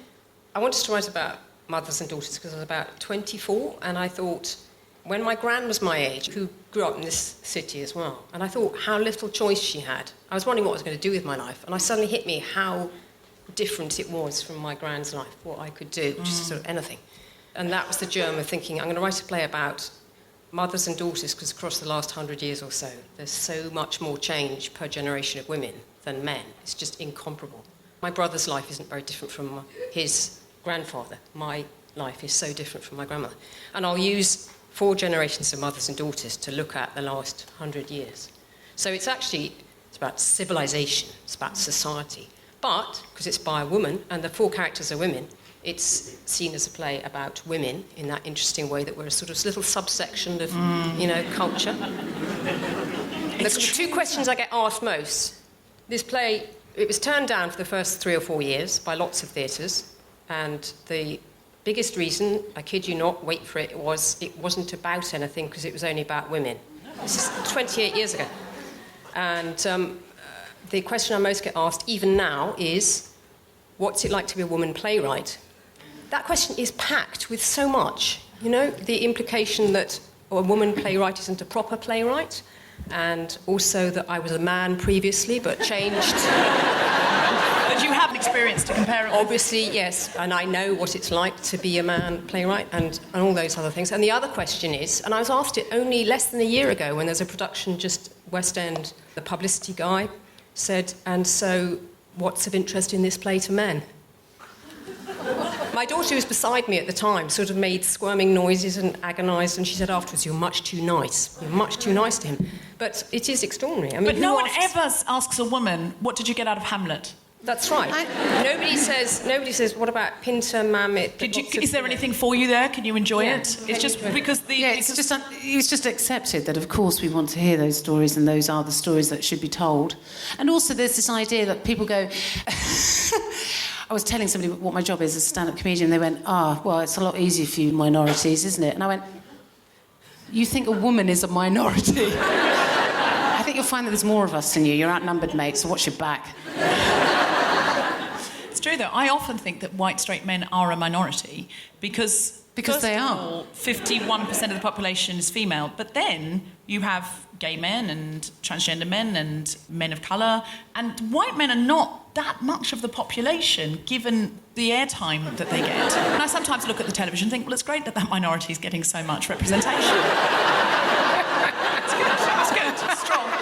I wanted to write about mothers and daughters because I was about 24, and I thought, when my gran was my age, who grew up in this city as well, and I thought how little choice she had. I was wondering what I was going to do with my life, and it suddenly hit me how different it was from my gran's life, what I could do, which is sort of anything. And that was the germ of thinking, I'm going to write a play about mothers and daughters, because across the last 100 years or so, there's so much more change per generation of women than men. It's just incomparable. My brother's life isn't very different from his grandfather. My life is so different from my grandmother. And I'll use 4 generations of mothers and daughters to look at the last 100 years. So it's about civilization, it's about society. But, because it's by a woman, and the 4 characters are women, it's seen as a play about women in that interesting way that we're a sort of little subsection of, culture. The 2 questions I get asked most. This play, it was turned down for the first 3 or 4 years by lots of theatres, and the biggest reason, I kid you not, wait for it, was it wasn't about anything because it was only about women. This is 28 years ago. And the question I most get asked, even now, is, what's it like to be a woman playwright? That question is packed with so much. The implication that a woman playwright isn't a proper playwright, and also that I was a man previously but changed. But you have an experience to compare it with. Obviously, yes, and I know what it's like to be a man playwright and all those other things. And the other question is, and I was asked it only less than a year ago when there's a production just West End, the publicity guy said, and so what's of interest in this play to men? My daughter, who was beside me at the time, sort of made squirming noises and agonised, and she said afterwards, "You're much too nice. You're much too nice to him." But it is extraordinary. I mean, But no who one asks- ever asks a woman, what did you get out of Hamlet? That's right. Nobody says, what about Pinter, Mamet? Is there anything for you there? Can you enjoy it? It's just because it's just accepted that, of course, we want to hear those stories, and those are the stories that should be told. And also, there's this idea that people go. I was telling somebody what my job is as a stand-up comedian. They went, well, it's a lot easier for you minorities, isn't it? And I went, you think a woman is a minority? I think you'll find that there's more of us than you. You're outnumbered, mate, so watch your back. It's true, though. I often think that white straight men are a minority because Because they are. All, 51% of the population is female, but then you have gay men and transgender men and men of colour, and white men are not that much of the population given the airtime that they get. And I sometimes look at the television and think, well, it's great that minority is getting so much representation. It's good.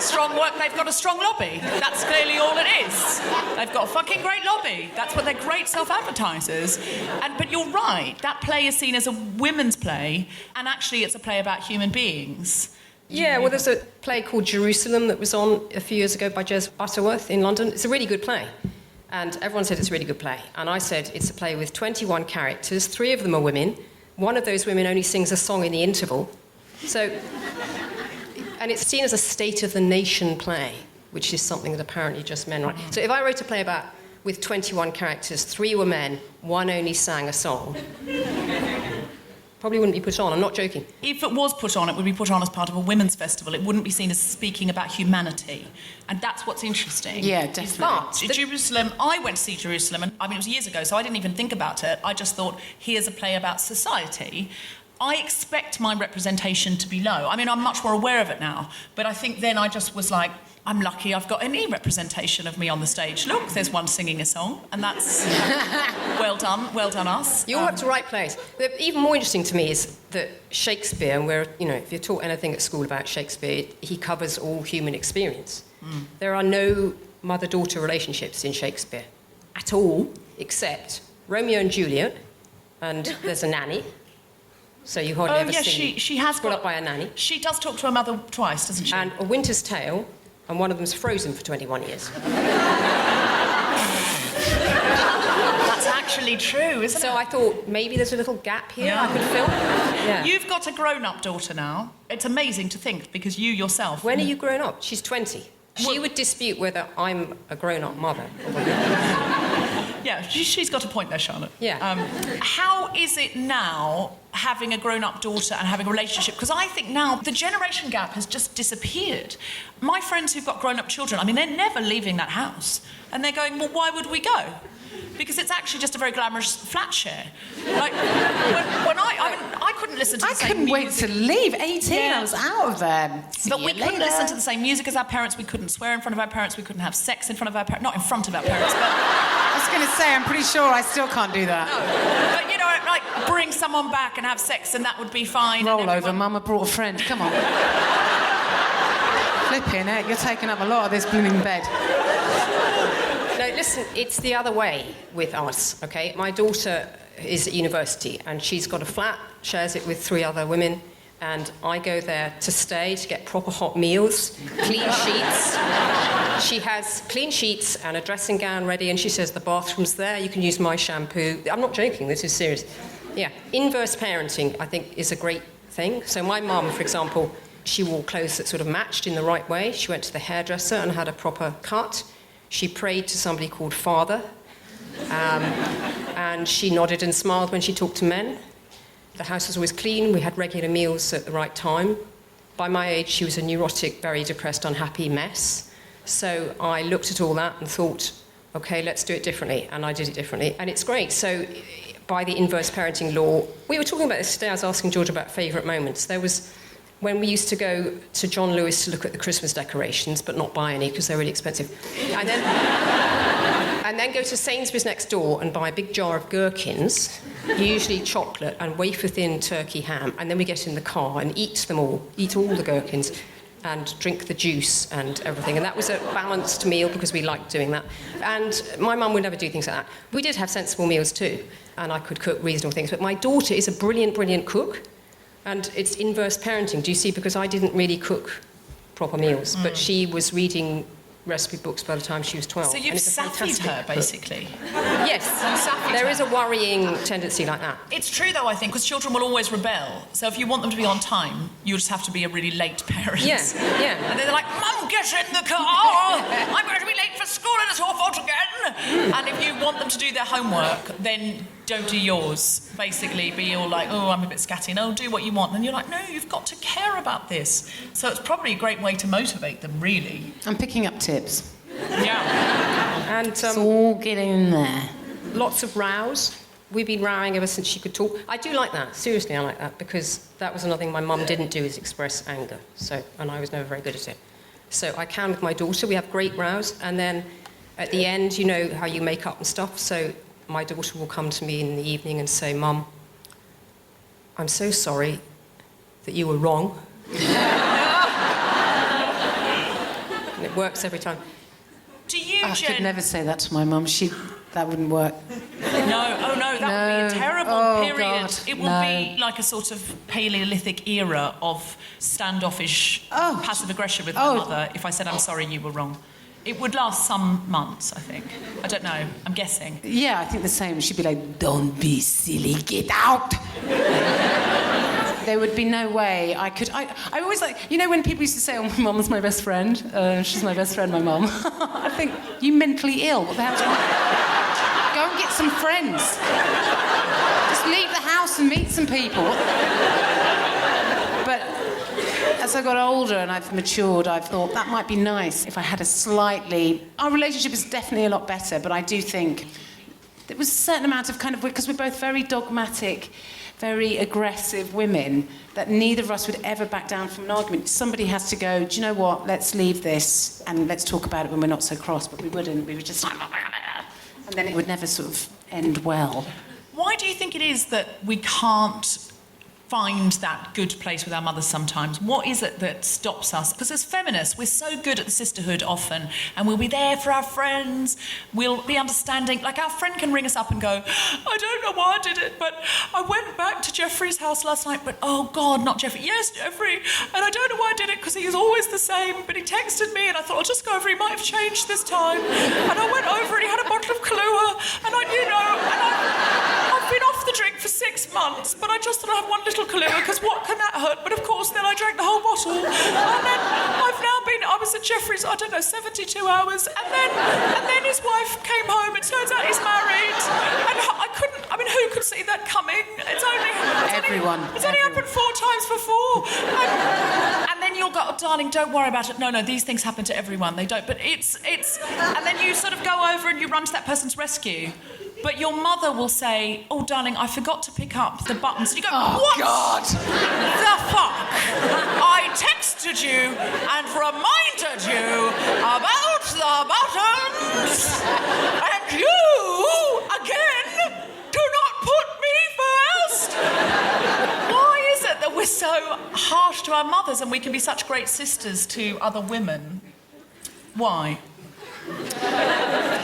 Strong work. They've got a strong lobby. That's clearly all it is. They've got a fucking great lobby. That's what they're great self-advertisers. But you're right. That play is seen as a women's play, and actually it's a play about human beings. Yeah, well, there's a play called Jerusalem that was on a few years ago by Jen Brister in London. It's a really good play. And everyone said it's a really good play. And I said it's a play with 21 characters. 3 of them are women. One of those women only sings a song in the interval. So... And it's seen as a state of the nation play, which is something that apparently just men write. So if I wrote a play with 21 characters, 3 were men, 1 only sang a song, probably wouldn't be put on. I'm not joking. If it was put on, it would be put on as part of a women's festival. It wouldn't be seen as speaking about humanity. And that's what's interesting. Yeah, definitely. Jerusalem, I went to see Jerusalem, and it was years ago, so I didn't even think about it. I just thought, here's a play about society. I expect my representation to be low. I mean, I'm much more aware of it now, but I think then I just was like, I'm lucky I've got any representation of me on the stage. Look, there's one singing a song, and that's well done us. You're up to the right place. But even more interesting to me is that Shakespeare, where, if you're taught anything at school about Shakespeare, he covers all human experience. There are no mother-daughter relationships in Shakespeare at all, except Romeo and Juliet, and there's a nanny. So you hardly ever see she has brought up by a nanny. She does talk to her mother twice, doesn't she? And A Winter's Tale, and one of them's frozen for 21 years. That's actually true, isn't it? So I thought maybe there's a little gap here I could fill. Yeah. You've got a grown-up daughter now. It's amazing to think, because you yourself... When are you grown up? She's 20. She would dispute whether I'm a grown-up mother. Yeah, she's got a point there, Charlotte. Yeah. How is it now, having a grown-up daughter and having a relationship? Because I think now the generation gap has just disappeared. My friends who've got grown-up children, I mean, they're never leaving that house. And they're going, well, why would we go? Because it's actually just a very glamorous flat share. Like, when I couldn't listen to the same music. I couldn't wait to leave. 18, I was out of there. But we couldn't listen to the same music as our parents. We couldn't swear in front of our parents. We couldn't have sex in front of our parents. Not in front of our parents, but... I was going to say, I'm pretty sure I still can't do that. No. But, like, bring someone back and have sex, and that would be fine. Roll over, Mama brought a friend. Come on. Flipping it. You're taking up a lot of this blooming bed. No, listen, it's the other way with us, OK? My daughter is at university, and she's got a flat, shares it with 3 other women, and I go there to stay, to get proper hot meals, clean sheets. She has clean sheets and a dressing gown ready, and she says, the bathroom's there, you can use my shampoo. I'm not joking, this is serious. Yeah, inverse parenting, I think, is a great thing. So my mum, for example, she wore clothes that sort of matched in the right way. She went to the hairdresser and had a proper cut. She prayed to somebody called Father, and she nodded and smiled when she talked to men. The house was always clean. We had regular meals at the right time. By my age, she was a neurotic, very depressed, unhappy mess. So I looked at all that and thought, OK, let's do it differently. And I did it differently. And it's great. So by the inverse parenting law, we were talking about this today. I was asking George about favourite moments. There was when we used to go to John Lewis to look at the Christmas decorations, but not buy any because they're really expensive. And then go to Sainsbury's next door and buy a big jar of gherkins, usually chocolate, and wafer-thin turkey ham. And then we get in the car and eat them all, eat all the gherkins, and drink the juice and everything. And that was a balanced meal because we liked doing that. And my mum would never do things like that. We did have sensible meals too, and I could cook reasonable things. But my daughter is a brilliant, brilliant cook. And it's inverse parenting, do you see? Because I didn't really cook proper meals, but she was reading recipe books by the time she was 12. So you've saffied her, basically. Yes, there is a worrying tendency like that. It's true, though, I think, because children will always rebel. So if you want them to be on time, you just have to be a really late parent. Yeah. And they're like, Mum, get in the car! I'm going to be late for school and it's your fault again! And if you want them to do their homework, then don't do yours. Basically, be all like, oh, I'm a bit scatty. No, do what you want. And you're like, no, you've got to care about this. So it's probably a great way to motivate them, really. I'm picking up tips. Yeah. And it's all getting in there. Lots of rows. we've been rowing ever since she could talk. I do like that. Seriously, I like that, because that was another thing my mum didn't do, is express anger. And I was never very good at it. So I can with my daughter. We have great rows, and then at the end, you know how you make up and stuff. So my daughter will come to me in the evening and say, "Mum, I'm so sorry that you were wrong." And it works every time. Do you, I Jen... could never say that to my mum. That wouldn't work. No, that would be a terrible period. God, it would be like a sort of Paleolithic era of standoffish passive aggression with my mother if I said, "I'm sorry, you were wrong." It would last some months, I think. I don't know, I'm guessing. Yeah, I think the same. She'd be like, "Don't be silly, get out." There would be no way I could... I always like... You know when people used to say, "Oh, my mum's my best friend? She's my best friend, my mum." I think, you mentally ill. What the hell's wrong? Go and get some friends. Just leave the house and meet some people. But as I got older and I've matured, I've thought that might be nice if I had a slightly... Our relationship is definitely a lot better, but I do think there was a certain amount of kind of... Because we're both very dogmatic, very aggressive women, that neither of us would ever back down from an argument. Somebody has to go, "Do you know what, let's leave this and let's talk about it when we're not so cross," but we wouldn't. We were just like... And then it would never sort of end well. Why do you think it is that we can't find that good place with our mothers sometimes? What is it that stops us? Because as feminists, we're so good at the sisterhood often, and we'll be there for our friends, we'll be understanding. Like, our friend can ring us up and go, "I don't know why I did it, but I went back to Jeffrey's house last night, but oh God, not Jeffrey. Yes, Jeffrey. And I don't know why I did it, because he was always the same, but he texted me and I thought, I'll just go over, he might have changed this time. And I went over and he had a bottle of Kahlua, and I've been off the drink for 6 months, but I just thought I'd have one little Kahlua, because what can that hurt?" But of course, then I drank the whole bottle. And then I was at Jeffrey's, 72 hours, and then his wife came home. It turns out he's married. And who could see that coming? It's only happened 4 times before. And then you'll go, "Oh, darling, don't worry about it. No, these things happen to everyone. They don't." But it's... And then you sort of go over and you run to that person's rescue. But your mother will say, "Oh, darling, I forgot to pick up the buttons." And you go, "What? God! The fuck? I texted you and reminded you about the buttons, and you, again, do not put me first." Why is it that we're so harsh to our mothers and we can be such great sisters to other women? Why?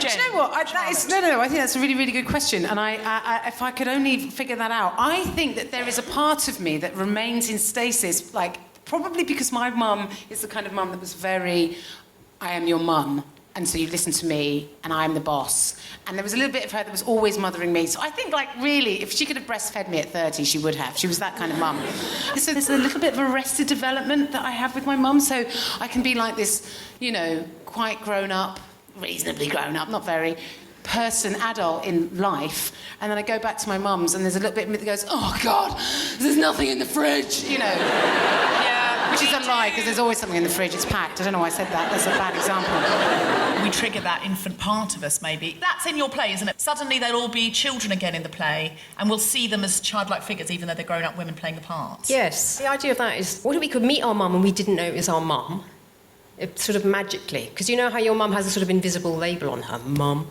Jen, Do you know what? I think that's a really, really good question. And I if I could only figure that out, I think that there is a part of me that remains in stasis, like, probably because my mum is the kind of mum that was very, "I am your mum, and so you listen to me, and I'm the boss." And there was a little bit of her that was always mothering me. So I think, like, really, if she could have breastfed me at 30, she would have. She was that kind of mum. So there's a little bit of arrested development that I have with my mum. So I can be like this, you know, quite grown up, reasonably grown up, not very, adult in life, and then I go back to my mum's and there's a little bit of me that goes, "Oh God, there's nothing in the fridge," you know. Yeah. Which is a lie, because there's always something in the fridge, it's packed. I don't know why I said that, that's a bad example. We trigger that infant part of us, maybe. That's in your play, isn't it? Suddenly they'll all be children again in the play, and we'll see them as childlike figures, even though they're grown-up women playing the parts. Yes. The idea of that is, what if we could meet our mum and we didn't know it was our mum? Sort of magically. Because you know how your mum has a sort of invisible label on her, mum?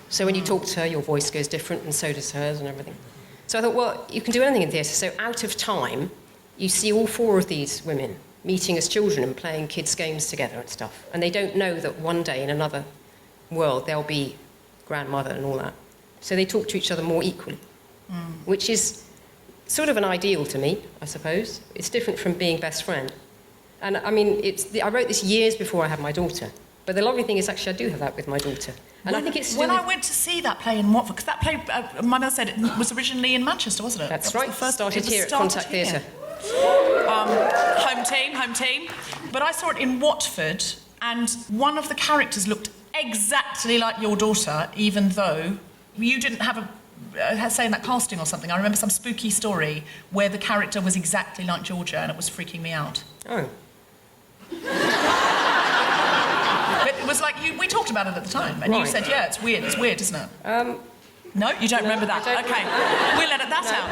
So when you talk to her, your voice goes different, and so does hers and everything. So I thought, well, you can do anything in theatre. So out of time, you see all 4 of these women meeting as children and playing kids' games together and stuff. And they don't know that one day in another world they'll be grandmother and all that. So they talk to each other more equally, which is sort of an ideal to me, I suppose. It's different from being best friend. And I mean, I wrote this years before I had my daughter. But the lovely thing is, actually, I do have that with my daughter. And I think it's still... When I went to see that play in Watford, because that play, my mother said, it was originally in Manchester, wasn't it? That's right. Started here at Contact Theatre. Home team. But I saw it in Watford, and one of the characters looked exactly like your daughter, even though you didn't have a say in that casting or something. I remember some spooky story where the character was exactly like Georgia, and it was freaking me out. Oh. But it was like, we talked about it at the time, and you said, yeah, it's weird, isn't it? No, you don't remember that. Okay, we'll edit that out.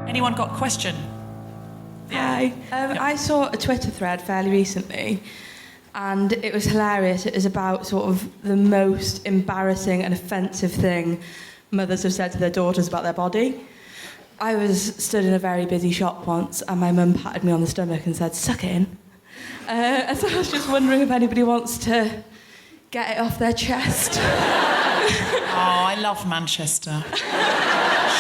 Anyone got a question? Hi. I saw a Twitter thread fairly recently, and it was hilarious. It was about sort of the most embarrassing and offensive thing mothers have said to their daughters about their body. I was stood in a very busy shop once, and my mum patted me on the stomach and said, "Suck it in." And so I was just wondering if anybody wants to get it off their chest. Oh, I love Manchester.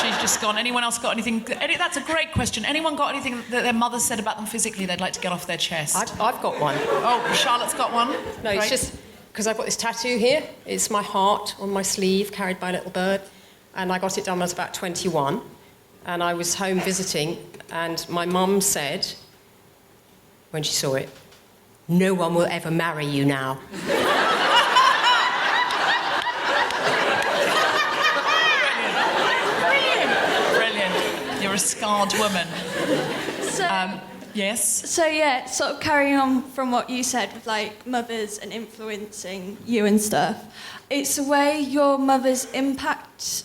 She's just gone. Anyone else got anything? That's a great question. Anyone got anything that their mother said about them physically they'd like to get off their chest? I've got one. Oh, Charlotte's got one. No, Great. it's just because I've got this tattoo here. It's my heart on my sleeve, carried by a little bird. And I got it done when I was about 21. And I was home visiting, and my mum said, when she saw it, "No one will ever marry you now." Brilliant. You're a scarred woman. So, Yes? so yeah, sort of carrying on from what you said with like mothers and influencing you and stuff. It's the way your mothers impact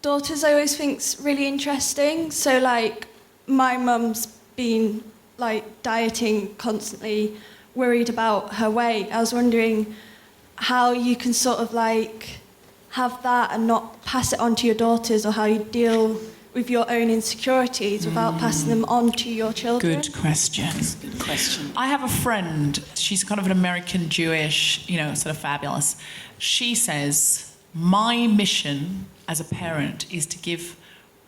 daughters I always think's really interesting. So like my mum's been like dieting constantly, worried about her weight. I was wondering how you can sort of like have that and not pass it on to your daughters, or how you deal with your own insecurities without passing them on to your children. Good question. Good question. I have a friend, she's kind of an American Jewish, sort of fabulous. She says, my mission as a parent is to give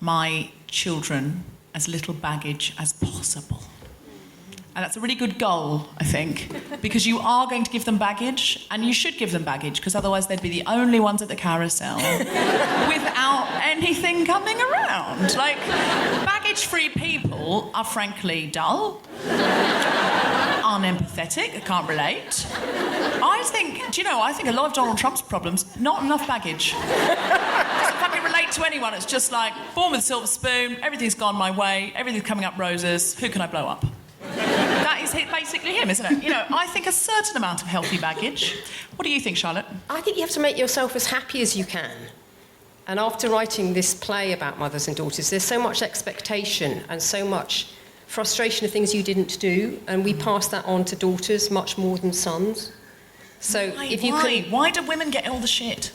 my children as little baggage as possible. And that's a really good goal, I think, because you are going to give them baggage, and you should give them baggage, because otherwise they'd be the only ones at the carousel without anything coming around. Like, baggage-free people are frankly dull, unempathetic, can't relate. I think a lot of Donald Trump's problems, not enough baggage. Doesn't fucking relate to anyone. It's just like, born with a silver spoon, everything's gone my way, everything's coming up roses, who can I blow up? That is basically him, isn't it? I think a certain amount of healthy baggage. What do you think, Charlotte? I think you have to make yourself as happy as you can. And after writing this play about mothers and daughters, there's so much expectation and so much frustration of things you didn't do, and we pass that on to daughters much more than sons. So Why do women get all the shit?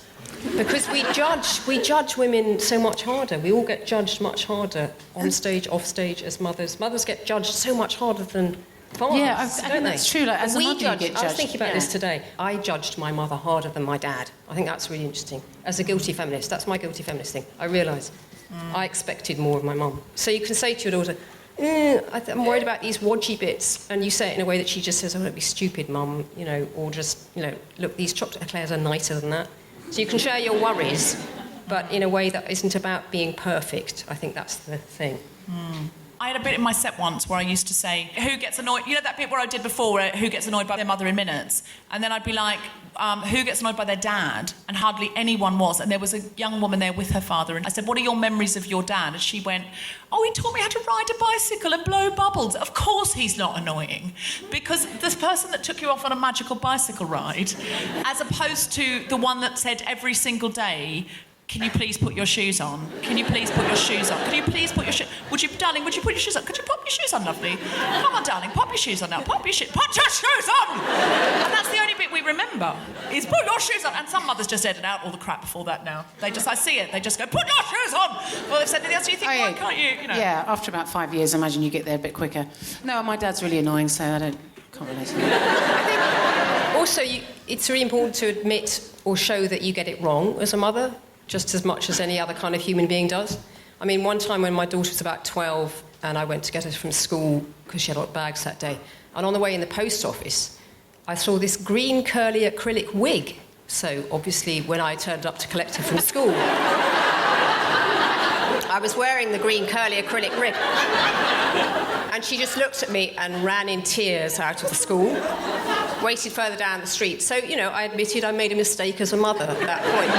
Because we judge women so much harder. We all get judged much harder on stage, off stage, as mothers. Mothers get judged so much harder than fathers. Yeah, I think that's true. Like, as a mother, you get judged. I was thinking about this today. I judged my mother harder than my dad. I think that's really interesting. As a guilty feminist, that's my guilty feminist thing. I realise I expected more of my mum. So you can say to your daughter, I'm worried about these wodgy bits, and you say it in a way that she just says, "Oh, don't be stupid, mum," or just, look, these chocolate eclairs are nicer than that. So you can share your worries, but in a way that isn't about being perfect. I think that's the thing. I had a bit in my set once where I used to say, who gets annoyed? That bit where I did before, where who gets annoyed by their mother in minutes? And then I'd be like, who gets annoyed by their dad? And hardly anyone was. And there was a young woman there with her father. And I said, what are your memories of your dad? And she went, oh, he taught me how to ride a bicycle and blow bubbles. Of course he's not annoying. Because this person that took you off on a magical bicycle ride, as opposed to the one that said every single day, can you please put your shoes on? Can you please put your shoes on? Can you please put your shoes... would you put your shoes on? Could you pop your shoes on, lovely? Come on, darling, pop your shoes on now. Put your shoes on! And that's the only bit we remember, is put your shoes on. And some mothers just edit out all the crap before that now. I see it, they just go, put your shoes on! Well, they've said anything else, so you think, why can't you, Yeah, after about 5 years, I imagine you get there a bit quicker. No, my dad's really annoying, so I can't relate to that. I think also it's really important to admit or show that you get it wrong as a mother, just as much as any other kind of human being does. I mean, one time when my daughter was about 12 and I went to get her from school because she had a lot of bags that day, and on the way in the post office, I saw this green curly acrylic wig. So obviously when I turned up to collect her from school, I was wearing the green curly acrylic wig. And she just looked at me and ran in tears out of the school, waited further down the street. So, I admitted I made a mistake as a mother at that point.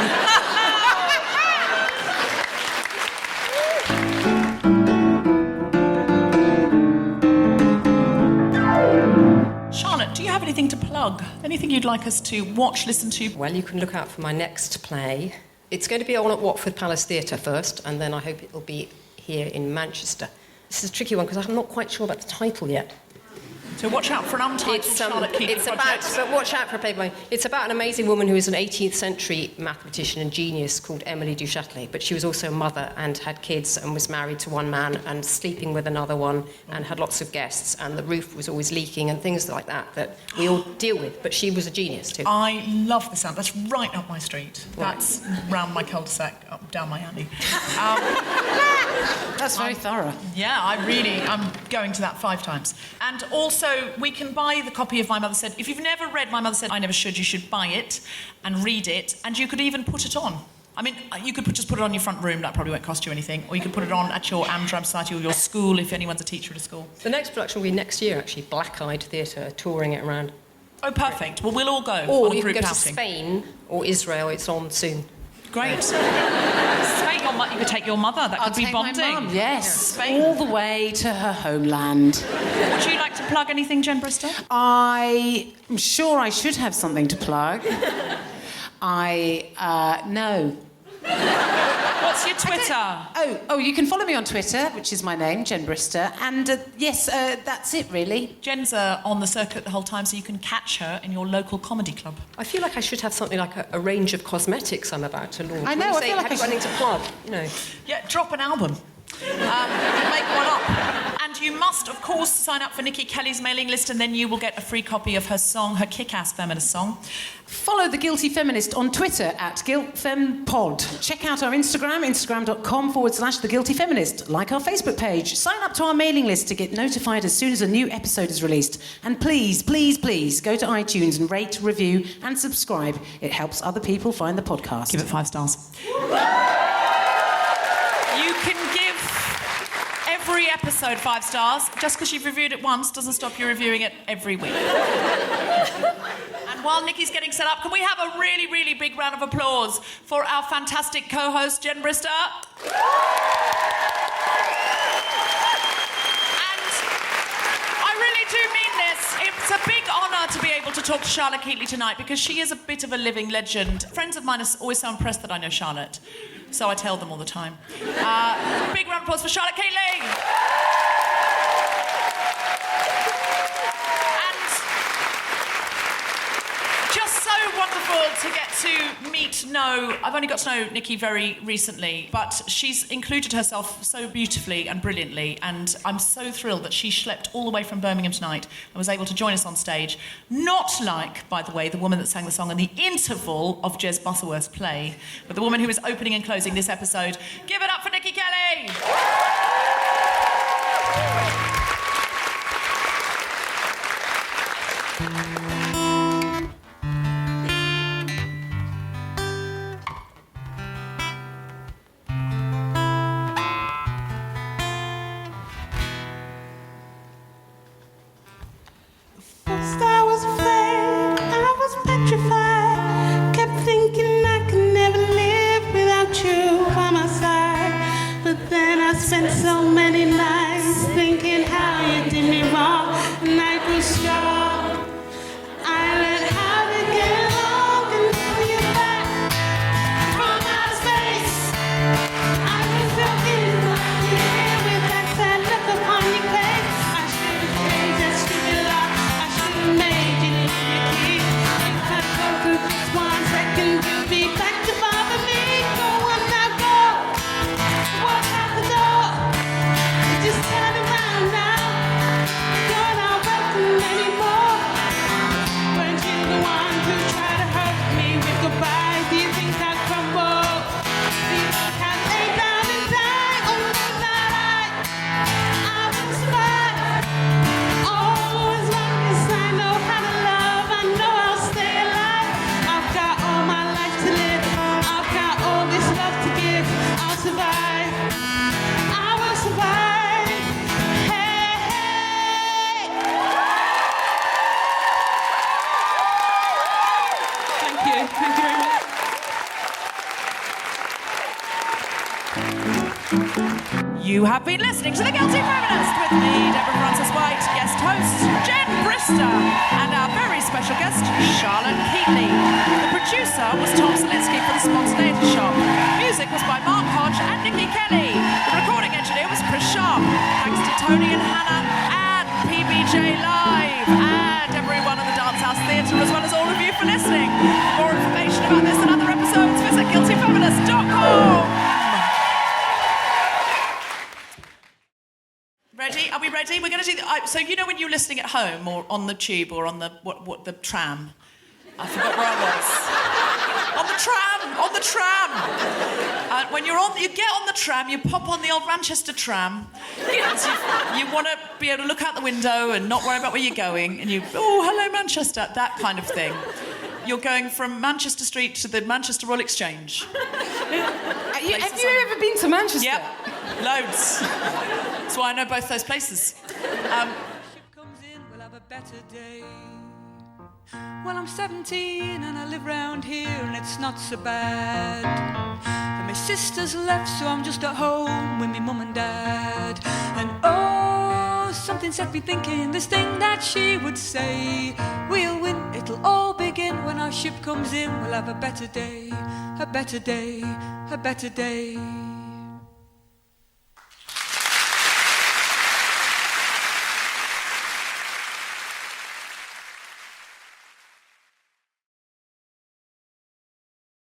Charlotte, do you have anything to plug? Anything you'd like us to watch, listen to? Well, you can look out for my next play. It's going to be on at Watford Palace Theatre first, and then I hope it'll be here in Manchester. This is a tricky one because I'm not quite sure about the title yet. So watch out for an untitled Charlotte Keatley project. Watch out for a paper. It's about an amazing woman who is an 18th century mathematician and genius called Emily du Châtelet, but she was also a mother and had kids and was married to one man and sleeping with another one and had lots of guests, and the roof was always leaking and things like that we all deal with, but she was a genius too. I love the sound. That's right up my street. Right. That's round my cul-de-sac, up down my alley. That's very thorough. Yeah, I'm going to that 5 times. And also, we can buy the copy of My Mother Said. If you've never read My Mother Said, I Never Should, you should buy it and read it, and you could even put it on. I mean, you could just put it on your front room, that probably won't cost you anything, or you could put it on at your Amdram Society or your school if anyone's a teacher at a school. The next production will be next year, actually, Black Eyed Theatre, touring it around. Oh, perfect. Well, we'll all go Or on a you can group go to outing. Spain or Israel, it's on soon. Great. Spain, you could take your mother. That could I'll be take bonding. my mum, yes, Spain. all the way to her homeland. Would you like to plug anything, Jen Brister? I'm sure I should have something to plug. No. What's your Twitter? Oh, you can follow me on Twitter, which is my name, Jen Brister. And yes, that's it, really. Jen's on the circuit the whole time, so you can catch her in your local comedy club. I feel like I should have something like a range of cosmetics I'm about to launch. I know, I feel like I have anything to plug, you know. Yeah, drop an album. Make one up. And you must, of course, sign up for Nicki Kelly's mailing list, and then you will get a free copy of her song, her kick-ass feminist song. Follow The Guilty Feminist on Twitter at GuiltFemPod. Check out our Instagram, instagram.com/The Guilty Feminist. Like our Facebook page. Sign up to our mailing list to get notified as soon as a new episode is released. And please, please, please go to iTunes and rate, review and subscribe. It helps other people find the podcast. Give it 5 stars. You can give every episode 5 stars. Just because you've reviewed it once doesn't stop you reviewing it every week. And while Nicki's getting set up, can we have a really, really big round of applause for our fantastic co-host, Jen Brister? And I really do mean this. It's a big honour to be able to talk to Charlotte Keatley tonight because she is a bit of a living legend. Friends of mine are always so impressed that I know Charlotte. So I tell them all the time. Big round of applause for Charlotte Keatley. And just so wonderful to get to know... I've only got to know Nicki very recently, but she's included herself so beautifully and brilliantly, and I'm so thrilled that she schlepped all the way from Birmingham tonight and was able to join us on stage. Not like, by the way, the woman that sang the song in the interval of Jez Butterworth's play, but the woman who is opening and closing this episode. Give it up for Nicki Kelly! First I was afraid, I was petrified. Kept thinking I could never live without you by my side. But then I spent so many nights thinking how you did me wrong. And I grew strong. I learned how to get along and pull you back from outer space. I was looking like you here with that sad look upon your face. I should have changed that stupid lock. I should have made you leave your key. You had to go through just 1 second. You'll be back to bother me. Go on now, go. Walk out the door. You have been listening to The Guilty Feminist with me, Deborah Frances-White, guest host Jen Brister, and our very special guest, Charlotte Keatley. The producer was Tom Salinsky for The Spontaneity Shop. Music was by Mark Hodge and Nicki Kelly. The recording engineer was Chris Sharp. Thanks to Tony and Hannah and PBJ Live and everyone at the Dancehouse Theatre, as well as all of you for listening. For more information about this and other episodes, visit guiltyfeminist.com. Ready? Are we ready? We're going to do so you know when you're listening at home or on the tube or on the the tram? I forgot where I was. On the tram. When you get on the tram, you pop on the old Manchester tram. You want to be able to look out the window and not worry about where you're going. And hello Manchester, that kind of thing. You're going from Manchester Street to the Manchester Royal Exchange. Have you ever been to Manchester? Yep, loads. That's why I know both those places. Ship comes in, we'll have a better day. Well, I'm 17 and I live round here and it's not so bad. And my sister's left, so I'm just at home with me mum and dad. And something set me thinking this thing that she would say. We'll win, it'll all begin when our ship comes in. We'll have a better day, a better day, a better day.